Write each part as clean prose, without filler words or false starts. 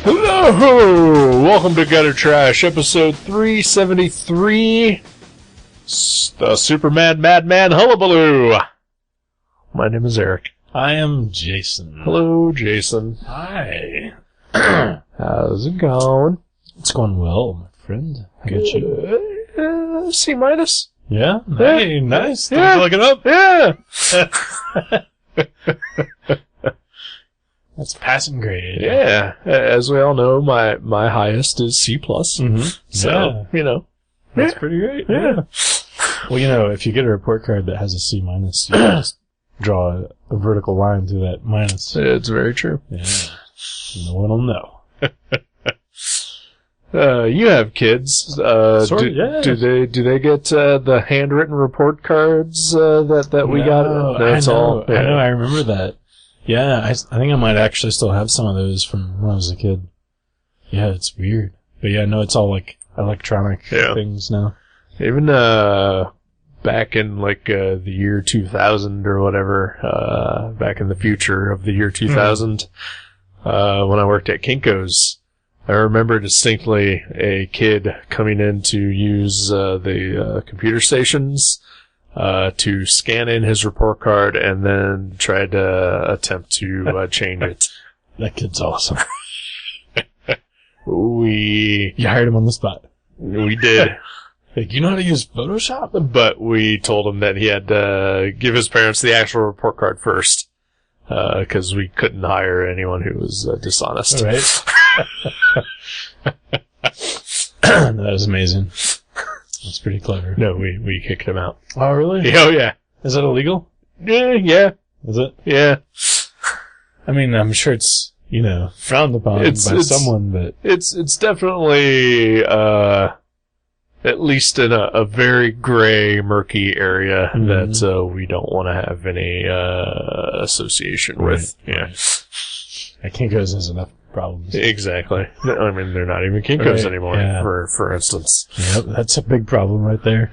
Hello! Welcome to Gutter Trash, episode 373, the Superman Madman Hullabaloo. My name is Eric. I am Jason. Hello, Jason. Hi. How's it going? It's going well, my friend. Good you? C minus. Yeah? Hey, nice. Yeah. Don't look it up. Yeah. That's passing grade. Yeah. As we all know, my highest is C+. Mm-hmm. So, you know. That's pretty great. Yeah. Well, you know, if you get a report card that has a C minus, you can just draw a vertical line through that minus. It's very true. Yeah. No one will know. You have kids. Yeah. Do they get the handwritten report cards that we got? That's all. Yeah. I know. I remember that. Yeah, I think I might actually still have some of those from when I was a kid. Yeah, it's weird. But yeah, no, it's all like electronic things now. Even back in like the year 2000 or whatever, back in the future of the year 2000, when I worked at Kinko's, I remember distinctly a kid coming in to use the computer stations to scan in his report card and then try to attempt to change it. That kid's awesome. You hired him on the spot. We did. Like, you know how to use Photoshop? But we told him that he had to give his parents the actual report card first. Because we couldn't hire anyone who was dishonest. Right. That was amazing. That's pretty clever. No, we kicked him out. Oh, really? Oh, yeah. Is that illegal? Yeah. Is it? Yeah. I mean, I'm sure it's, frowned upon by someone, but... It's definitely, at least in a very gray, murky area that, we don't want to have any, association with. Yeah. I Kinko's has enough problems. Exactly. I mean, they're not even Kinko's anymore, yeah. for instance. Yep, that's a big problem right there.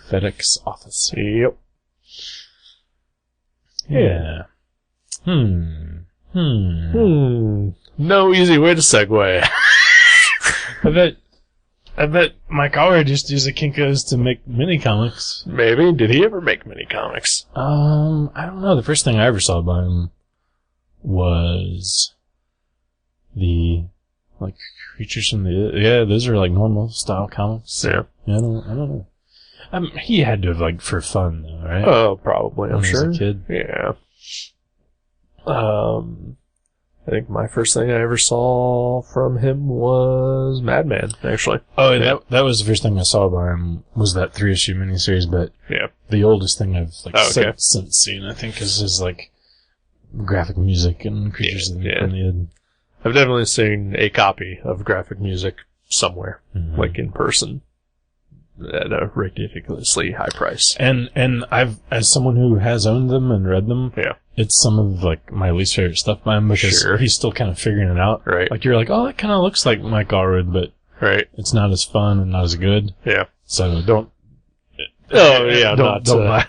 FedEx office. Yep. Yeah. No easy way to segue. I bet Mike Allred just used the Kinko's to make mini comics. Maybe. Did he ever make mini comics? I don't know. The first thing I ever saw by him was the, Creatures from the... those are, normal style comics. Yeah. I don't know. He had to have, for fun, though, right? Oh, probably, I'm sure. As a kid. Yeah. I think my first thing I ever saw from him was Madman, actually. Oh, yeah. That was the first thing I saw by him, was that 3-issue miniseries, but the oldest thing I've, since seen, I think, is his, graphic music and Creatures from the End. I've definitely seen a copy of graphic music somewhere, in person, at a ridiculously high price. And I've, as someone who has owned them and read them, it's some of, my least favorite stuff by him, because he's still kind of figuring it out. Right. You're like, oh, that kind of looks like Mike Allred, but it's not as fun and not as good. Yeah. So don't... Oh, yeah, don't buy...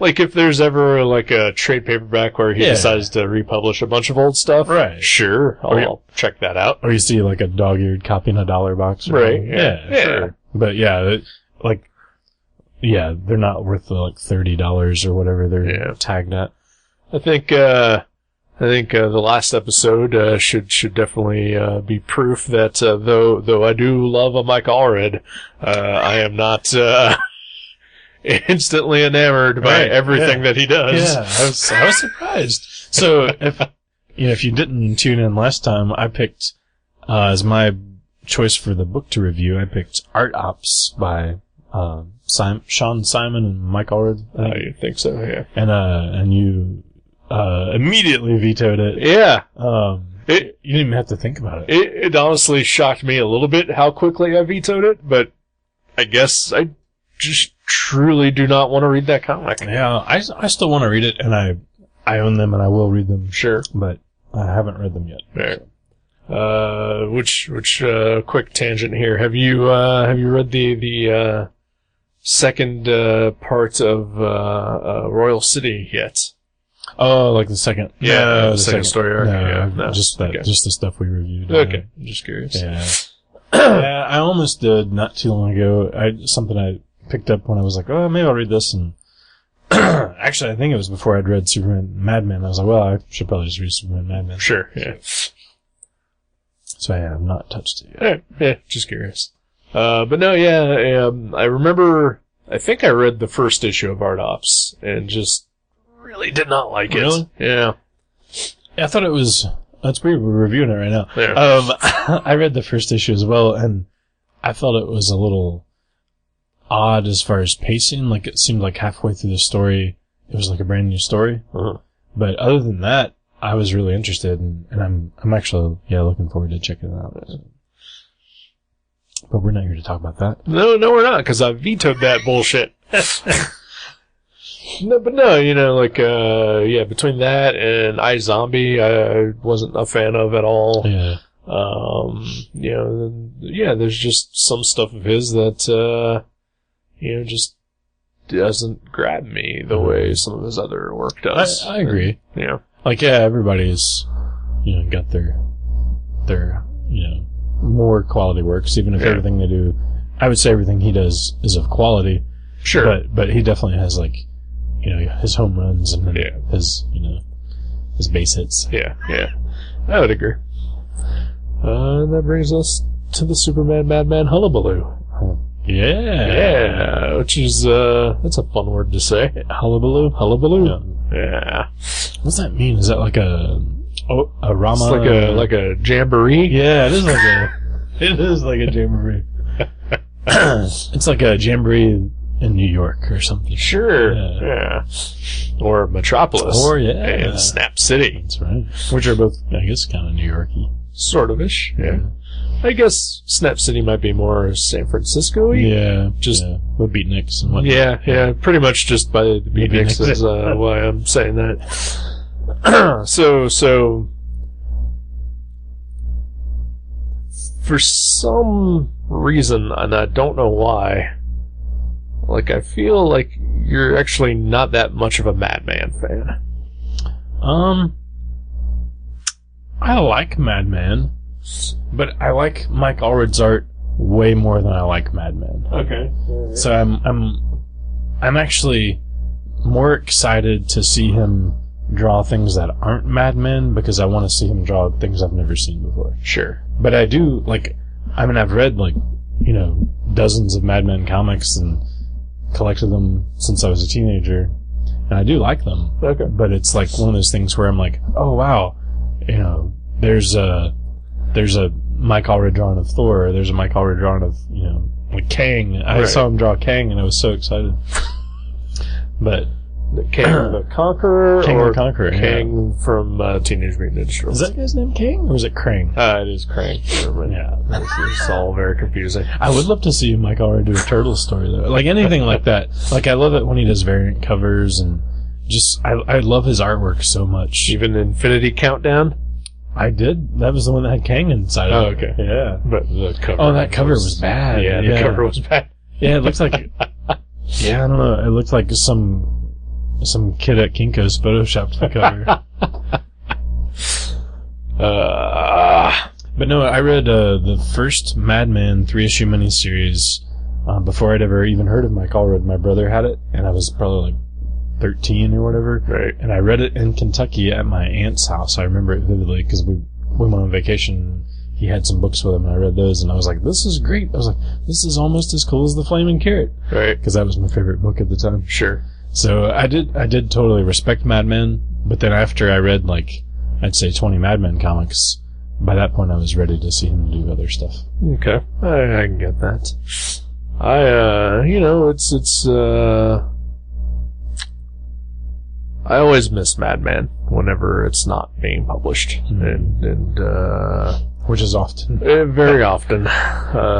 Like if there's ever a trade paperback where he decides to republish a bunch of old stuff, right? Sure, I'll check that out. Or you see a dog-eared copy in a $1 box, right? Yeah, sure. But they're not worth the $30 or whatever they're tagged at. I think the last episode should definitely be proof that though I do love a Mike Allred, I am not instantly enamored by everything that he does. Yeah, I was surprised. So if you didn't tune in last time, I picked as my choice for the book to review, I picked Art Ops by Sean Simon and Mike Allred. I think so, yeah. And you immediately vetoed it. Yeah. You didn't even have to think about it. It honestly shocked me a little bit how quickly I vetoed it, but I guess I just truly do not want to read that comic. Yeah, I still want to read it, and I own them, and I will read them. Sure. But I haven't read them yet. Right. Which quick tangent here. Have you read the second part of Royal City yet? Oh, like the second. Yeah, no, the second story arc. Just the stuff we reviewed. Okay, I'm just curious. Yeah. Yeah, I almost did not too long ago. Something I picked up when I was like, oh, maybe I'll read this. And actually, I think it was before I'd read Supermadman. I was like, well, I should probably just read Supermadman. Sure, yeah. So I have not touched it yet. Yeah, just curious. But no, yeah, I remember, I think I read the first issue of Art Ops and just really did not like it. Really? Yeah. I thought it was, that's weird, we're reviewing it right now. Yeah. I read the first issue as well, and I felt it was a little odd as far as pacing. Like, it seemed like halfway through the story, it was like a brand new story. Uh-huh. But other than that, I was really interested, and I'm actually, looking forward to checking it out. But we're not here to talk about that. No, we're not, because I vetoed that bullshit. No, but no, between that and iZombie, I wasn't a fan of at all. Yeah. There's just some stuff of his that, just doesn't grab me the way some of his other work does. I agree. Yeah. Everybody's, got their, more quality works, even if everything they do, I would say everything he does is of quality. Sure. But he definitely has, his home runs and his base hits. Yeah. I would agree. And that brings us to the Madman Hullabaloo. Yeah, which is, that's a fun word to say. Hullabaloo? Yeah. What's that mean? Is that like a Rama? It's like a jamboree? Yeah, it is like a jamboree. It's like a jamboree in New York or something. Sure. Yeah. Or Metropolis. And Snap City. That's right. Which are both, I guess, kind of New York-y. Sort of-ish, yeah. I guess Snap City might be more San Francisco-y. Yeah. With beatniks and whatnot. Yeah. Pretty much just by the beatniks is why I'm saying that. So, for some reason, and I don't know why, I feel like you're actually not that much of a Madman fan. I like Madman, but I like Mike Allred's art way more than I like Madman. Okay. So I'm actually more excited to see him draw things that aren't Madman because I want to see him draw things I've never seen before. Sure. But I do, I've read, dozens of Madman comics and collected them since I was a teenager, and I do like them. Okay. But it's one of those things where I'm like, oh wow, there's a Mike Allred drawing of Thor, or there's a Mike Allred drawing of, Kang. I saw him draw Kang and I was so excited. But Kang the Conqueror, Kang the Conqueror, Kang from Teenage Mutant Ninja Turtles. Is that guy's name Kang, or is it Krang? It is Krang. Yeah, it's all very confusing. I would love to see Mike Allred do a turtle story though, anything like that. I love it when he does variant covers and just I love his artwork so much. Even Infinity Countdown. I did. That was the one that had Kang inside of it. Oh, okay. Yeah. But the cover. Oh, that cover was bad. Yeah, the cover was bad. Yeah, it looks like. Yeah, I don't know. It looks like some kid at Kinko's photoshopped the cover. But no, I read the first Madman 3-issue miniseries before I'd ever even heard of Mike Allred. My brother had it, and I was probably 13 or whatever. Right. And I read it in Kentucky at my aunt's house. I remember it vividly because we went on vacation. He had some books with him, and I read those, and I was like, this is great. I was like, this is almost as cool as The Flaming Carrot. Right. Because that was my favorite book at the time. Sure. So I did totally respect Madman, but then after I read, I'd say 20 Madman comics, by that point I was ready to see him do other stuff. Okay. I can get that. I always miss Madman whenever it's not being published. Mm-hmm. And which is often. Very often,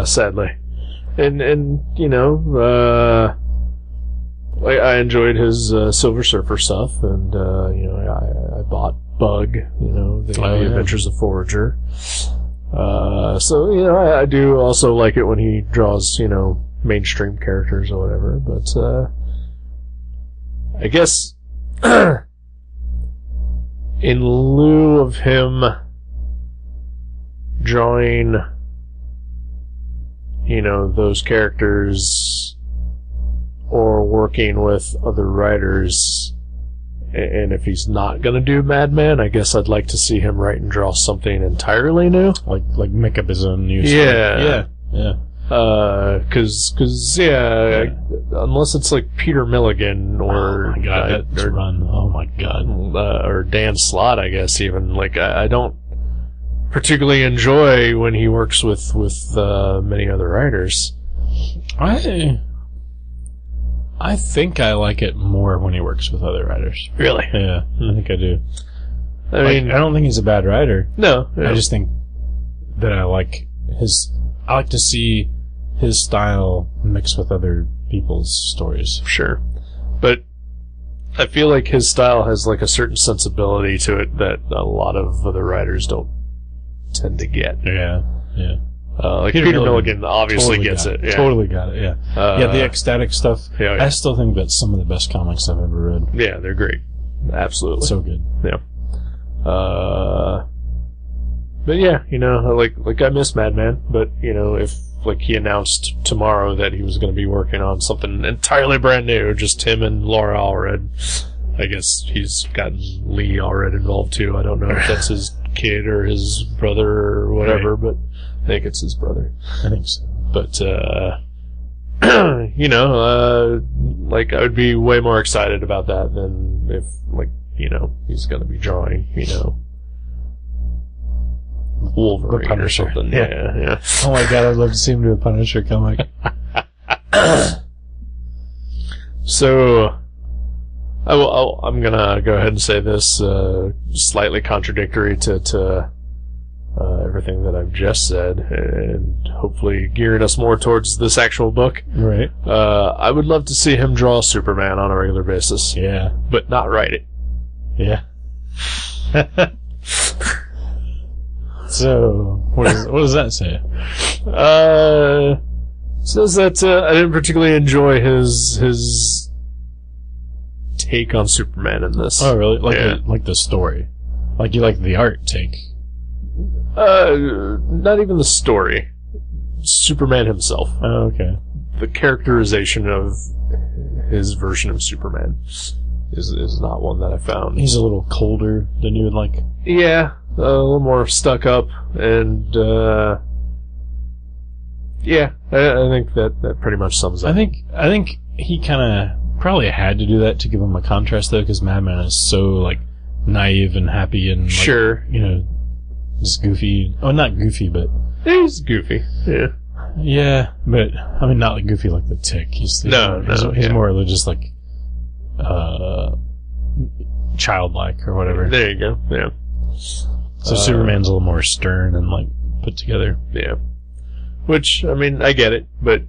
sadly. I enjoyed his Silver Surfer stuff, and I bought Bug, the Adventures of Forager. I do also like it when he draws, mainstream characters or whatever, but I guess in lieu of him drawing, those characters or working with other writers, and if he's not going to do Madman, I guess I'd like to see him write and draw something entirely new. Like make up his own new story. Yeah. Yeah. Cause, unless it's like Peter Milligan or... Oh my god, that's run. Oh my god. Or Dan Slott, I guess, even. Like, I don't particularly enjoy when he works with many other writers. I think I like it more when he works with other writers. Really? Yeah, I think I do. I mean, I don't think he's a bad writer. No. Yeah. I just think that I like to see his style mixed with other people's stories. Sure. But I feel like his style has like a certain sensibility to it that a lot of other writers don't tend to get. Yeah. Like Peter Milligan obviously totally gets it. Yeah. Totally got it, yeah. The ecstatic stuff. Yeah. I still think that's some of the best comics I've ever read. Yeah, they're great. Absolutely. So good. Yeah. But yeah, like I miss Madman, but if like he announced tomorrow that he was going to be working on something entirely brand new, just him and Laura Allred. I guess he's gotten Lee Allred involved too. I don't know if that's his kid or his brother or whatever, right. But I think it's his brother. I think so. But, like I would be way more excited about that than if, like, he's going to be drawing, Wolverine or something. Yeah. Oh my god, I'd love to see him do a Punisher comic. So, I'm gonna go ahead and say this, slightly contradictory to everything that I've just said, and hopefully gearing us more towards this actual book. Right. I would love to see him draw Superman on a regular basis. Yeah. But not write it. Yeah. So, what does that say? Says that I didn't particularly enjoy his take on Superman in this. Oh, really? Like the story? Like you like the art take? Not even the story. Superman himself. Oh, okay. The characterization of his version of Superman is not one that I found. He's a little colder than you would like. Yeah, a little more stuck up, and yeah, I think that pretty much sums up. I think he kind of probably had to do that to give him a contrast, though, because Madman is so like naive and happy and like, sure, just goofy. Oh, not goofy, but he's goofy. Yeah. Yeah, but I mean, not like goofy like the Tick. He's more just like childlike or whatever. There you go. Yeah. So Superman's a little more stern and like put together. Yeah. Which, I mean, I get it, but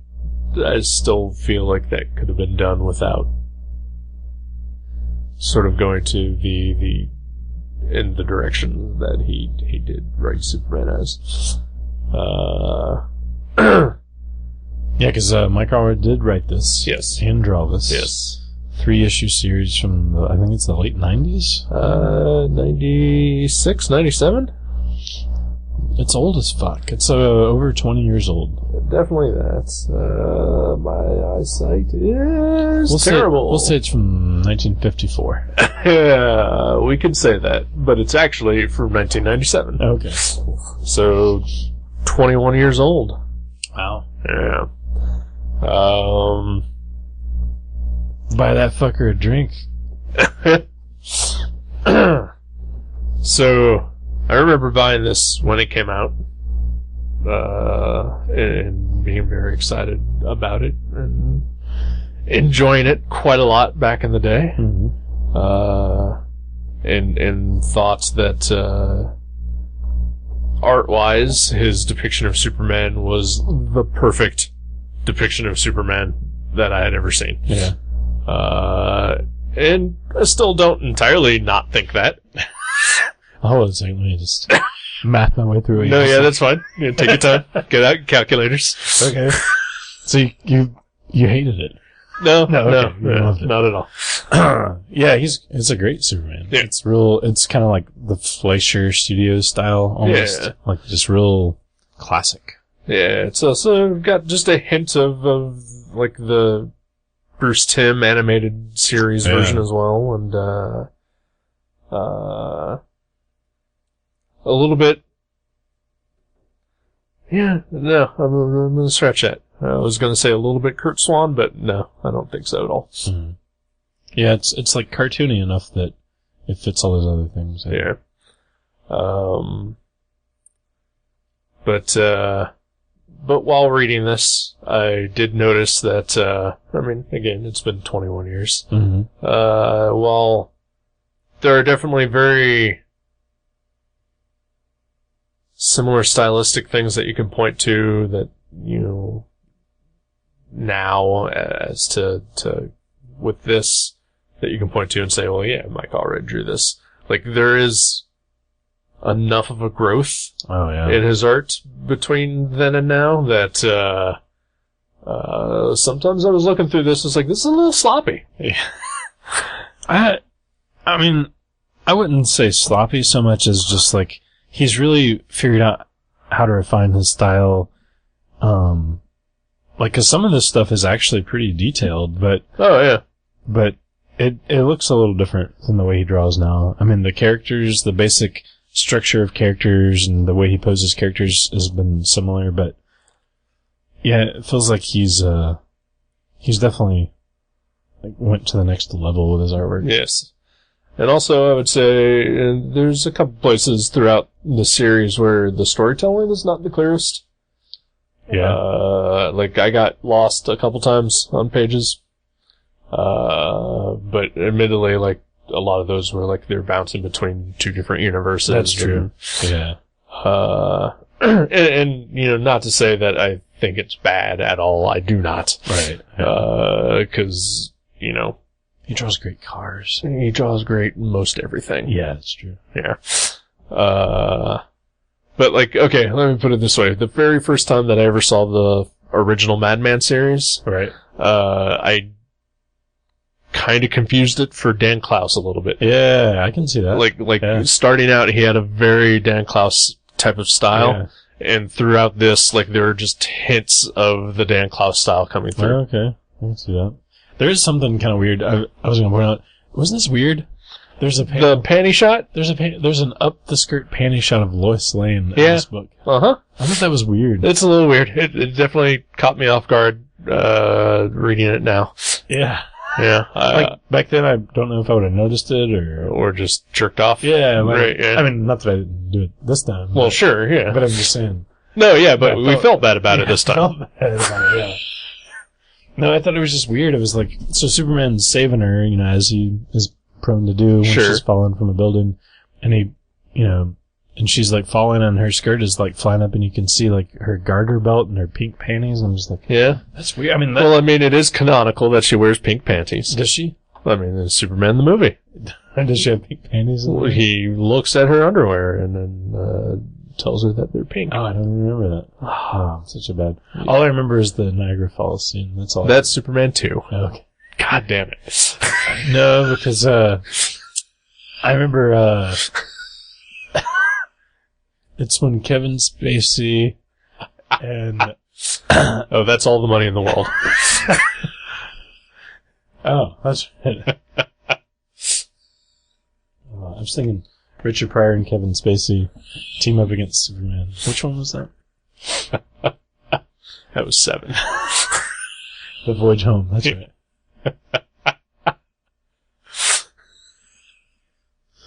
I still feel like that could have been done without sort of going to in the direction that he did write Superman as. Yeah, because Mike Allred did write this. Yes. And draw this. Yes. 3-issue series from I think it's the late 90s? 96, 97? It's old as fuck. It's over 20 years old. Definitely that's, my eyesight is terrible. We'll say it's from 1954. Yeah, we could say that, but it's actually from 1997. Okay. So, 21 years old. Wow. Yeah. Buy that fucker a drink. So, I remember buying this when it came out, and being very excited about it, and enjoying it quite a lot back in the day. Mm-hmm. And thought that, art-wise, his depiction of Superman was the perfect depiction of Superman that I had ever seen. Yeah. And I still don't entirely not think that. Hold on a second, let me just math my way through it. No, yeah, that's fine. Yeah, take your time. Get out calculators. Okay. So you hated it? No, okay. You no, loved it. not at all. Yeah, it's a great Superman. Yeah. It's kind of like the Fleischer Studios style, almost. Yeah. Like, just real classic. Yeah, it's also got just a hint of like the Bruce Timm animated series version as well, and a little bit. Yeah, no, I'm gonna scratch that. I was gonna say a little bit Kurt Swan, but no, I don't think so at all. Mm. Yeah, it's like cartoony enough that it fits all those other things. Yeah. But while reading this, I did notice that, I mean, again, it's been 21 years. Mm-hmm. While there are definitely very similar stylistic things that you can point to that, you know, now as to with this, that you can point to and say, well, yeah, Mike already drew this. Like, there is enough of a growth in his art between then and now that sometimes I was looking through this, it's like, this is a little sloppy. Yeah. I mean, I wouldn't say sloppy so much as just like he's really figured out how to refine his style. Like, 'cause some of this stuff is actually pretty detailed, but it looks a little different than the way he draws now. I mean, the characters, the basic structure of characters and the way he poses characters has been similar, but yeah, it feels like he's definitely like went to the next level with his artwork. Yes. And also, I would say there's a couple places throughout the series where the storytelling is not the clearest. Yeah. Like, I got lost a couple times on pages. But admittedly, like, a lot of those were like they're bouncing between two different universes. That's true. Yeah. And you know, not to say that I think it's bad at all. I do not. Right. 'Cause, you know, he draws great cars. He draws great most everything. Yeah, that's true. Yeah. But like, okay, let me put it this way. The very first time that I ever saw the original Madman series, right, I kind of confused it for Dan Klaus a little bit. Yeah, I can see that. Like starting out, he had a very Dan Klaus type of style, and throughout this, like, there are just hints of the Dan Klaus style coming through. Oh, okay, I can see that. There is something kind of weird. I was going to point out. Wasn't this weird? There's the panty shot. There's an up the skirt panty shot of Lois Lane in this book. I thought that was weird. It's a little weird. It definitely caught me off guard reading it now. Yeah. Yeah. Like, back then, I don't know if I would have noticed it or just jerked off. Yeah, right. Yeah. I mean, not that I didn't do it this time. Well, sure, yeah. But I'm just saying. No, yeah, but we felt bad about it this time. Felt bad about it, yeah. No, I thought it was just weird. It was like, so Superman's saving her, you know, as he is prone to do when she's falling from a building, and he, you know, and she's like falling and her skirt is like flying up and you can see like her garter belt and her pink panties, and I'm just like, yeah, that's weird. I mean, well, I mean, it is canonical that she wears pink panties. Does she? I mean, it's Superman the movie. Does she have pink panties? Well, he looks at her underwear and then tells her that they're pink. Oh, I don't remember that. Oh, such a bad. Yeah. All I remember is the Niagara Falls scene. That's all. That's Superman 2. Okay. God damn it. No, because I remember it's when Kevin Spacey and oh, that's all the money in the world. Oh, that's right. I was thinking Richard Pryor and Kevin Spacey team up against Superman. Which one was that? That was 7. The Voyage Home. That's right.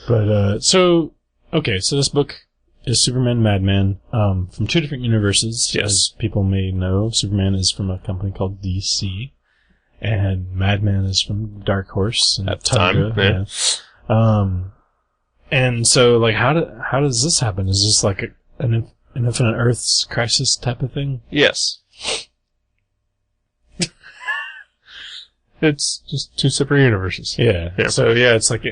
But so this book is Superman Madman from two different universes. Yes. As people may know, Superman is from a company called DC, and Madman is from Dark Horse and at the time. Yeah. And so, like, how does this happen? Is this like an Infinite Earths crisis type of thing? Yes. It's just two separate universes. Yeah. So yeah, it's like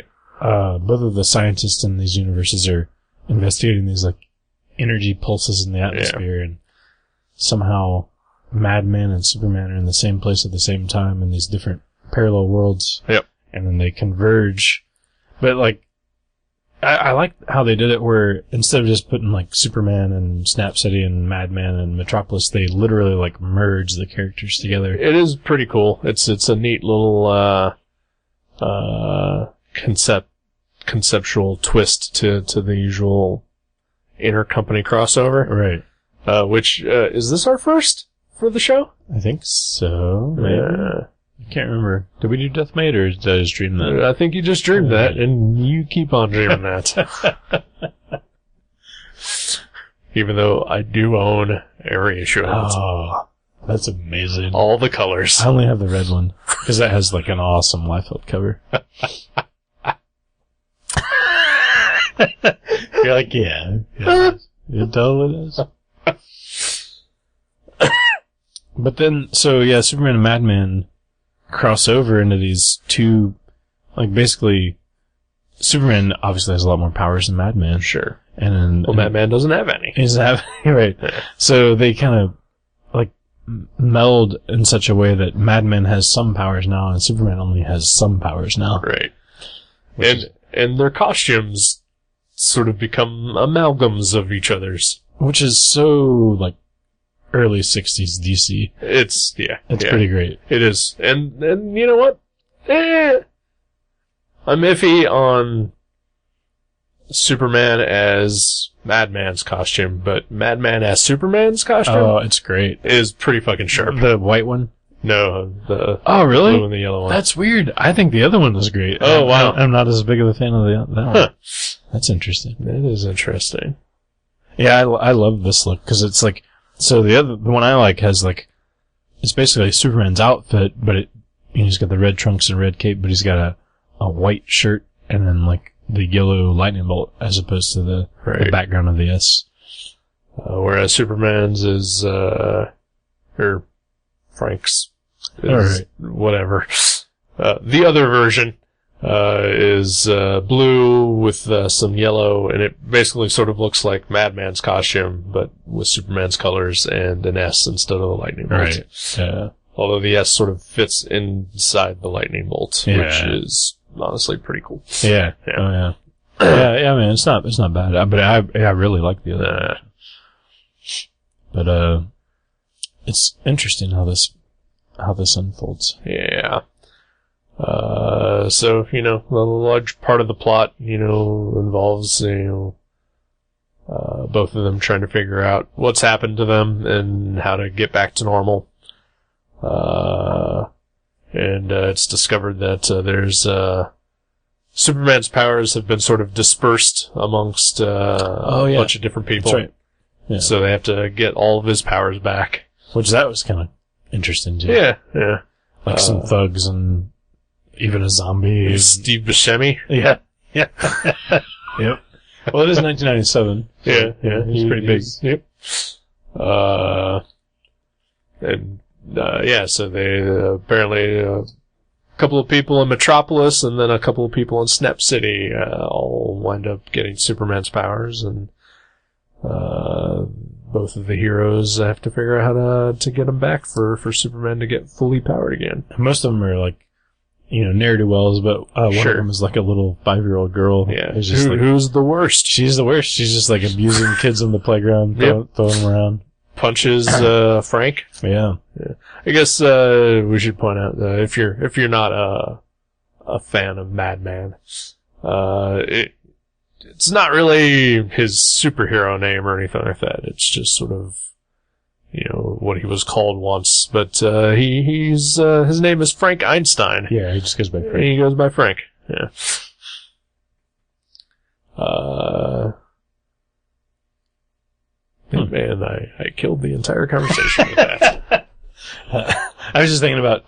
both of the scientists in these universes are investigating these like energy pulses in the atmosphere, and somehow Madman and Superman are in the same place at the same time in these different parallel worlds. Yep. And then they converge. But, like, I like how they did it where instead of just putting, like, Superman and Snap City and Madman and Metropolis, they literally, like, merge the characters together. It is pretty cool. It's a neat little, conceptual twist to the usual intercompany crossover. Right. Which, is this our first for the show? I think so. Maybe. I can't remember. Did we do Death Mate, or did I just dream that? I think you just dreamed that, and you keep on dreaming that. Even though I do own a reissue of it. Oh, that's amazing. All the colors. I only have the red one, because that has, like, an awesome Liefeld cover. You're like, yeah, it totally is. But then, so yeah, Superman and Madman cross over into these two, like, basically, Superman obviously has a lot more powers than Madman. Sure. And Madman doesn't have any. He doesn't have any, right. Yeah. So they kind of, like, meld in such a way that Madman has some powers now and Superman only has some powers now. Right. And their costumes sort of become amalgams of each other's. Which is so, like, early 60s DC. It's pretty great. It is. And you know what? I'm iffy on Superman as Madman's costume, but Madman as Superman's costume it's great. Is pretty fucking sharp. The white one? No, the really? blue and the yellow one. That's weird. I think the other one was great. Oh, wow. I'm not as big of a fan of that one. Huh. That's interesting. That is interesting. Yeah, I love this look, because it's like, so the one I like has, like, it's basically Superman's outfit, but he's got the red trunks and red cape, but he's got a white shirt and then, like, the yellow lightning bolt as opposed to the background of the S. Whereas Superman's is, or Frank's is whatever. The other version, is, blue with, some yellow, and it basically sort of looks like Madman's costume, but with Superman's colors and an S instead of a lightning bolt. Right. Yeah. Although the S sort of fits inside the lightning bolt, which is honestly pretty cool. Yeah. Yeah. Oh, yeah. Yeah, I mean, it's not bad, but I really like the other one. But, it's interesting how this unfolds. Yeah. So, you know, a large part of the plot, you know, involves, you know, both of them trying to figure out what's happened to them and how to get back to normal. And it's discovered that, there's, Superman's powers have been sort of dispersed amongst, a bunch of different people. That's right. Yeah. So they have to get all of his powers back. Which that was kind of interesting too. Yeah, yeah. Like some thugs and even a zombie. Steve Buscemi. Yeah. Yeah. Yep. Well, it is 1997. Yeah, yeah. He's pretty big. Yep. So they, apparently, a couple of people in Metropolis and then a couple of people in Snap City, all wind up getting Superman's powers, and, both of the heroes have to figure out how to get them back for Superman to get fully powered again. Most of them are like, you know, ne'er-do-wells, but one of them is like a little 5-year-old girl. Yeah. Who's the worst? She's the worst. She's just like abusing kids on the playground, throwing them around. Punches Frank. Yeah. I guess we should point out if you're not a fan of Madman, it's not really his superhero name or anything like that. It's just sort of, you know, what he was called once. But he's his name is Frank Einstein. Yeah, he just goes by Frank. He goes by Frank. Yeah. Man, I killed the entire conversation with that. I was just thinking about,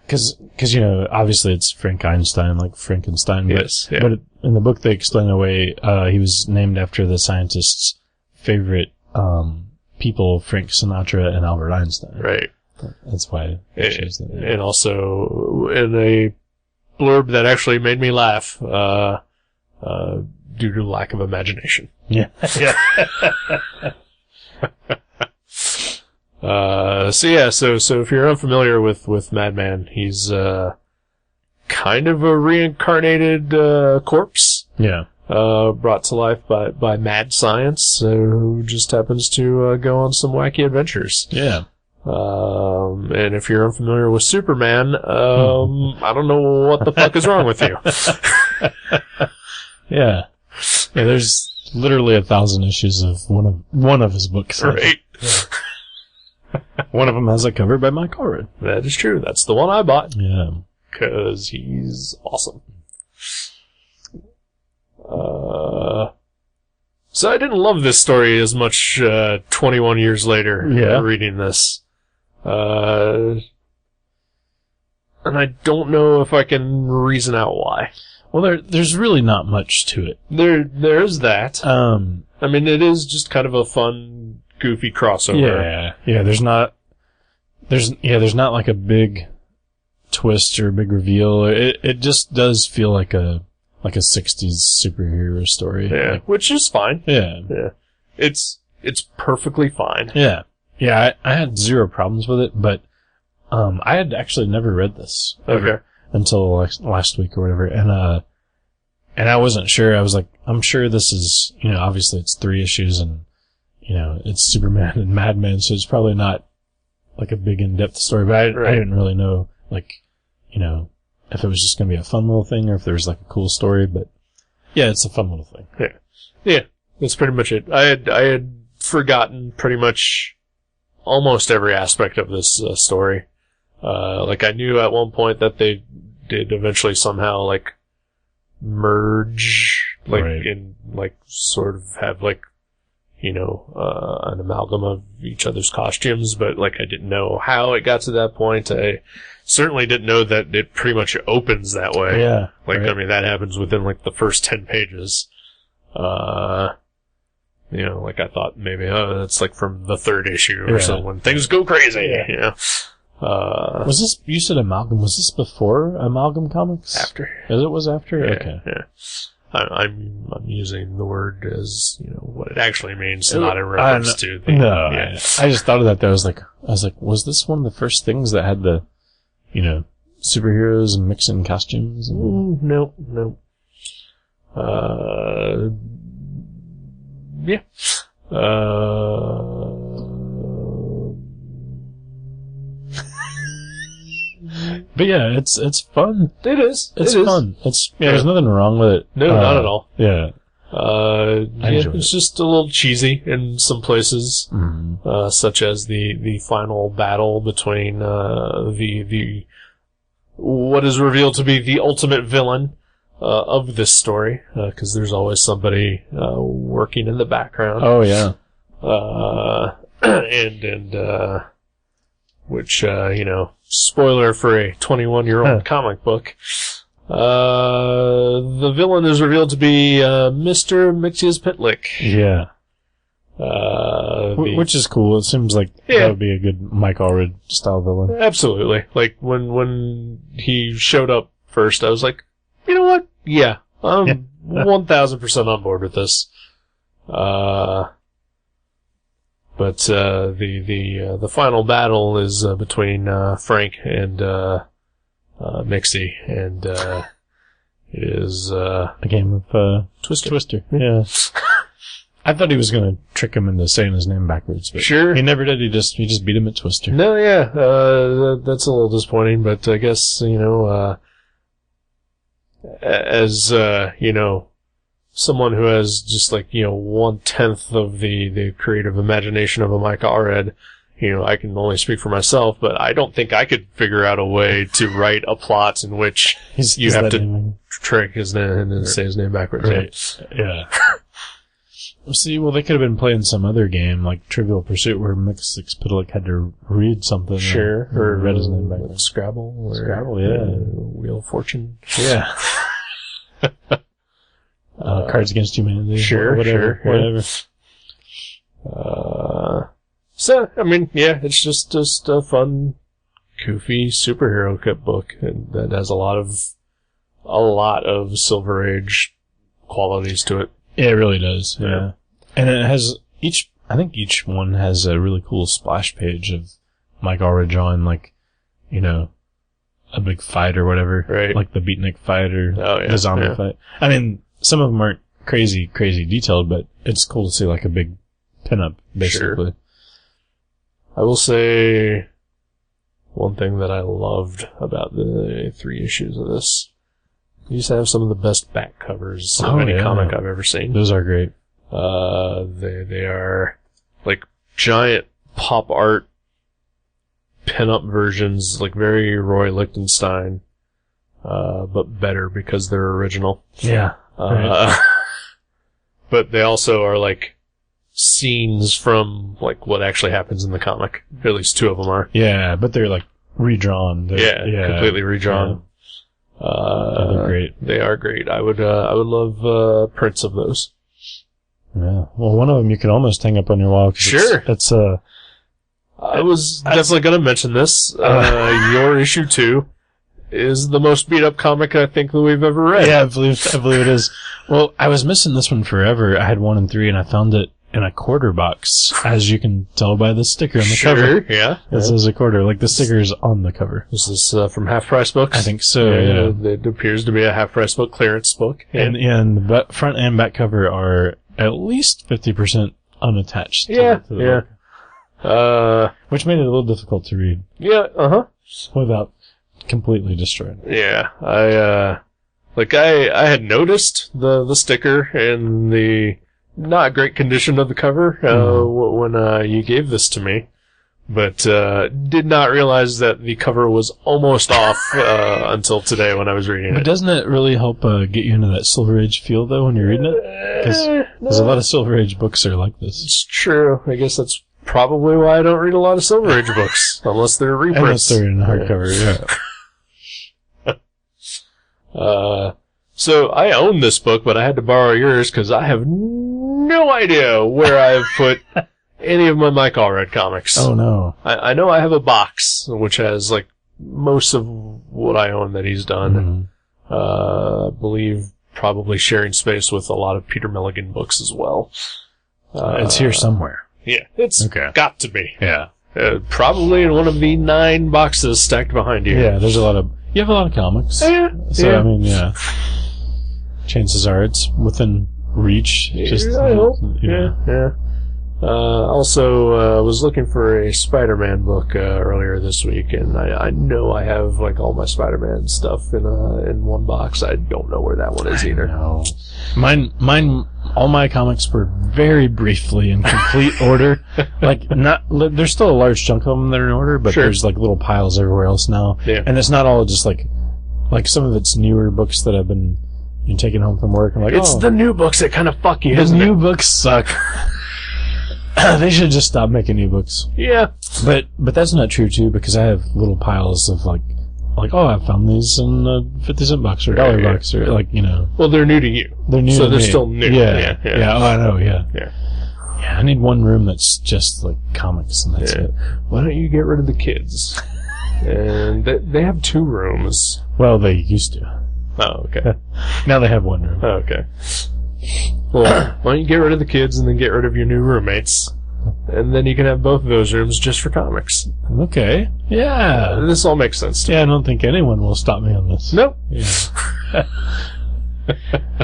cause, you know, obviously it's Frank Einstein, like Frankenstein, yes, yeah. But in the book they explain away, he was named after the scientist's favorite, people, Frank Sinatra and Albert Einstein. Right. That's why I chose that. And also, in a blurb that actually made me laugh, due to lack of imagination. Yeah. Yeah. So if you're unfamiliar with Madman, he's kind of a reincarnated corpse. Yeah. Brought to life by mad science, who just happens to go on some wacky adventures. Yeah. And if you're unfamiliar with Superman, I don't know what the fuck is wrong with you. Yeah. Yeah, there's literally 1,000 issues of one of his books. Right. One of them has a cover by Mike Allred. That is true. That's the one I bought. Yeah. Because he's awesome. So I didn't love this story as much 21 years later reading this. And I don't know if I can reason out why. Well, there's really not much to it. There's that. I mean, it is just kind of a fun, goofy crossover. Yeah. There's not like a big twist or a big reveal. It just does feel like a 60s superhero story. Yeah, which is fine. Yeah. It's perfectly fine. Yeah. Yeah, I had zero problems with it, but I had actually never read this. Okay. Until last week or whatever, and I wasn't sure. I was like, I'm sure this is, obviously it's 3 issues, and it's Superman and Madman, so it's probably not like a big in-depth story. But I didn't really know, like, if it was just gonna be a fun little thing or if there was like a cool story. But yeah, it's a fun little thing. Yeah, that's pretty much it. I had forgotten pretty much almost every aspect of this story. Like I knew at one point that they did eventually somehow like merge, like in like sort of have like an amalgam of each other's costumes, but like I didn't know how it got to that point. I certainly didn't know that it pretty much opens that way. Yeah, I mean that happens within like the first 10 pages. Like I thought maybe that's like from the 3rd issue or so when things go crazy. Yeah. Was this, you said Amalgam, was this before Amalgam Comics? After. As it was after? Yeah, okay. Yeah. I'm using the word as, what it actually means, not in reference to the... No, I just thought of that, though. I was like, was this one of the first things that had the, superheroes and mixing costumes? And... No. Yeah. But yeah, it's fun. It is. It's fun. There's nothing wrong with it. No, not at all. Yeah. It's just a little cheesy in some places, such as the final battle between the what is revealed to be the ultimate villain of this story, because there's always somebody working in the background. Oh yeah. And which spoiler for a 21-year-old comic book. The villain is revealed to be Mr. Mxyzptlk. Yeah. Which is cool. It seems like that would be a good Mike Allred style villain. Absolutely. Like when he showed up first, I was like, you know what? Yeah, I'm 1,000% on board with this. But the final battle is between Frank and Mixie, and it is a game of Twister. Yeah. I thought he was going to trick him into saying his name backwards, but sure, he never did. He just beat him at Twister. No, yeah, that's a little disappointing, but I guess as someone who has just like 1/10 of the creative imagination of a Mike Allred, I can only speak for myself, but I don't think I could figure out a way to write a plot in which you have to trick his name and then say his name backwards. Right. Yeah. See, well, they could have been playing some other game, like Trivial Pursuit, where Mxyzptlk had to read something. Sure. Or read his name backwards. Like Scrabble. Or, Scrabble, yeah. Wheel of Fortune. Yeah. Cards Against Humanity. Sure, whatever. So, I mean, yeah, it's just a fun, goofy superhero book, and that has a lot of Silver Age qualities to it. Yeah, it really does. Yeah. And it has I think each one has a really cool splash page of Mike Allred drawing, like, you know, a big fight or whatever. Right. Like the beatnik fight or yeah, the zombie fight. I mean, some of them aren't crazy detailed, but it's cool to see like a big pinup, basically. Sure. I will say one thing that I loved about the 3 issues of this. You used to have some of the best back covers of any comic I've ever seen. Those are great. They are like giant pop art pinup versions, like very Roy Lichtenstein, but better because they're original. Yeah. Right. But they also are like scenes from like what actually happens in the comic. At least 2 of them are. Yeah, but they're like redrawn. Completely redrawn. They're great. They are great. I would love prints of those. Yeah. Well, one of them you could almost hang up on your wall. Sure. It's I was definitely going to mention this. Your issue 2 is the most beat up comic I think that we've ever read. Yeah, I believe it is. Well, I was missing this one forever. I had 1 and 3, and I found it in a quarter box, as you can tell by the sticker on the cover. Yeah. It says a quarter. Like the sticker's on the cover. Is this from Half Price Books? I think so. Yeah. It appears to be a Half Price Book clearance book. And the front and back cover are at least 50% unattached. To the book. Which made it a little difficult to read. Yeah. Without completely destroying it. Yeah. I had noticed the sticker and the not great condition of the cover when you gave this to me, but did not realize that the cover was almost off until today when I was reading it. But doesn't it really help get you into that Silver Age feel, though, when you're reading it? Because a lot of Silver Age books are like this. It's true. I guess that's probably why I don't read a lot of Silver Age books, unless they're reprints. Unless they're in hardcover, So I own this book, but I had to borrow yours because I have no idea where I've put any of my Mike Allred comics. Oh no. I know I have a box which has like most of what I own that he's done. Mm-hmm. I believe probably sharing space with a lot of Peter Milligan books as well. It's here somewhere. Yeah, it's got to be. Yeah. Probably in one of the 9 boxes stacked behind you. Yeah, you have a lot of comics. Yeah. So, I mean, chances are it's within reach. I hope. Yeah. Also, was looking for a Spider-Man book earlier this week, and I know I have like all my Spider-Man stuff in one box. I don't know where that one is either. No. Mine, all my comics were very briefly in complete order. There's still a large chunk of them that are in order, but there's like little piles everywhere else now. Yeah. And it's not all just like some of it's newer books that I've been taking home from work. I'm like, it's the new books that kind of fuck you. The new books suck. They should just stop making new books. Yeah. But that's not true too, because I have little piles of like, I found these in a 50-cent box or $1 box or Well, they're new to you. They're new so to they're me. still new. Yeah. Oh, I know. Yeah. Yeah. Yeah. I need one room that's just like comics and that's it. Why don't you get rid of the kids? And they have 2 rooms. Well, they used to. Oh, okay. Now they have 1 room. Oh, okay. Well, why don't you get rid of the kids and then get rid of your new roommates? And then you can have both of those rooms just for comics. Okay. Yeah. This all makes sense to me. Yeah, I don't think anyone will stop me on this. Nope. Yeah.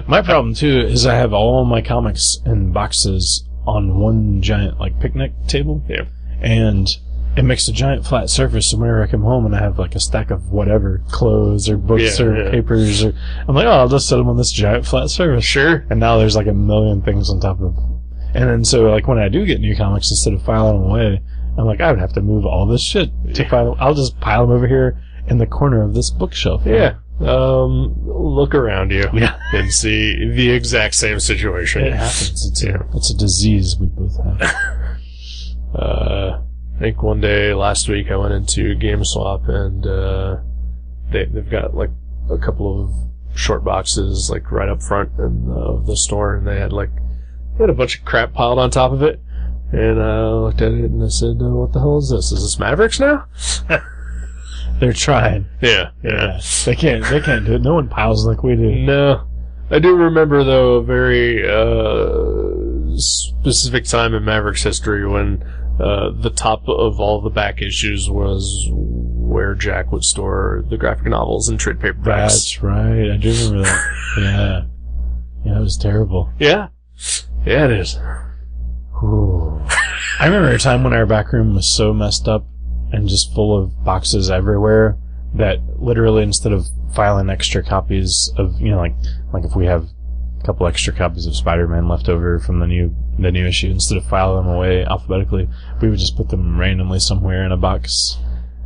My problem, too, is I have all my comics in boxes on one giant, picnic table. Yeah. And it makes a giant flat surface, so whenever I come home and I have, a stack of whatever, clothes or books or papers, I'm like, I'll just set them on this giant flat surface. Sure. And now there's, a million things on top of them. And then so, when I do get new comics, instead of filing them away, I'm like, I would have to move all this shit to file. I'll just pile them over here in the corner of this bookshelf. Yeah. Look around you and see the exact same situation. It happens. It's a disease we both have. I think one day last week I went into GameSwap and they've got a couple of short boxes right up front of the store, and they had a bunch of crap piled on top of it. And I looked at it and I said, "What the hell is this? Is this Mavericks now?" They're trying. Yeah. They can't do it. No one piles like we do. No. I do remember, though, a very specific time in Mavericks history when the top of all the back issues was where Jack would store the graphic novels and trade paperbacks. That's right. I do remember that. Yeah. Yeah, it was terrible. Yeah. Yeah, it is. Ooh. I remember a time when our back room was so messed up and just full of boxes everywhere that literally instead of filing extra copies of, like if we have a couple extra copies of Spider-Man left over from the new issue, instead of filing them away alphabetically, we would just put them randomly somewhere in a box,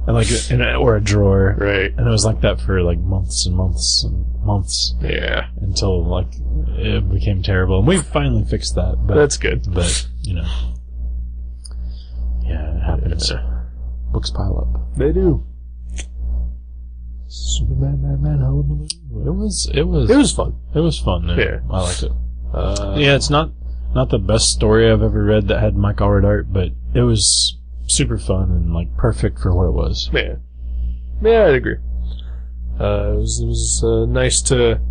and or a drawer. Right. And it was like that for like months and months and months. Yeah. Until like it became terrible, and we finally fixed that. But that's good. But yeah, it happens. Yeah. Books pile up. They do. Madman Hullabaloo. It was fun. It was fun. Yeah. I liked it. Yeah, it's not the best story I've ever read that had Mike Allred art, but it was super fun and like perfect for what it was. Yeah. Yeah, I'd agree. It was nice to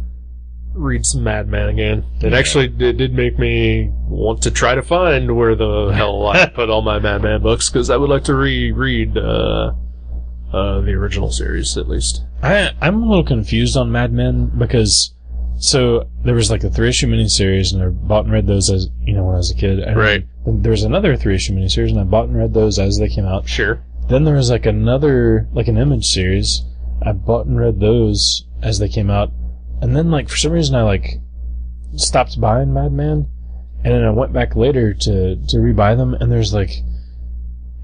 read some Madman again. It actually did make me want to try to find where the hell I put all my Madman books, because I would like to reread the original series, at least. I'm a little confused on Madman, because so there was like a 3-issue miniseries, and I bought and read those as when I was a kid. And right. Then there was another 3-issue miniseries, and I bought and read those as they came out. Sure. Then there was like another, like an Image series. I bought and read those as they came out. And then, like, for some reason I, like, stopped buying Madman. And then I went back later to rebuy them, and there's, like,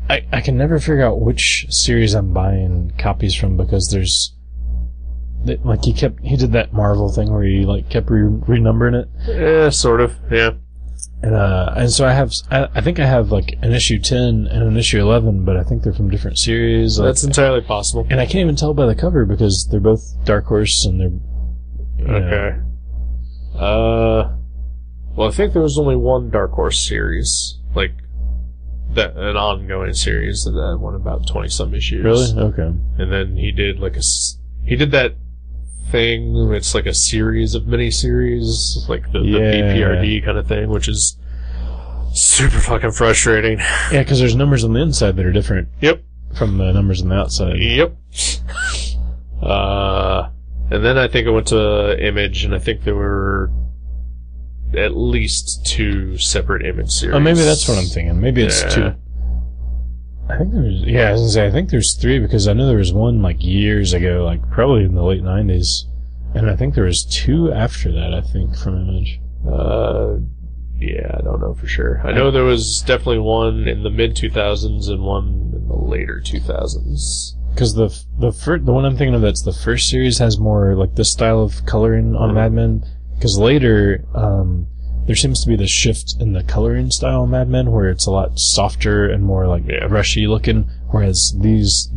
I can never figure out which series I'm buying copies from, because there's, like, he did that Marvel thing where he, like, kept renumbering it. Yeah, sort of, yeah. And so I think I have, like, an issue 10 and an issue 11, but I think they're from different series. That's entirely possible. And I can't even tell by the cover, because they're both Dark Horse, and they're... Okay. Well, I think there was only one Dark Horse series, like, an ongoing series that went about 20-some issues. Really? Okay. And then he did, like, he did that thing, it's like a series of mini-series, like the BPRD kind of thing, which is super fucking frustrating. Yeah, because there's numbers on the inside that are different. Yep. From the numbers on the outside. Yep. And then I think I went to Image, and I think there were at least 2 separate Image series. Oh, maybe that's what I'm thinking. Maybe it's 2. I think there's... Yeah, I was gonna say, I think there's 3, because I know there was one, like, years ago, like, probably in the late 90s. And I think there was 2 after that, I think, from Image. Yeah, I don't know for sure. I know there was definitely one in the mid-2000s and one in the later 2000s. Because the one I'm thinking of that's the first series has more, like, this style of coloring on Madman. Because later, there seems to be this shift in the coloring style of Madman, where it's a lot softer and more, like, brushy looking. Whereas these,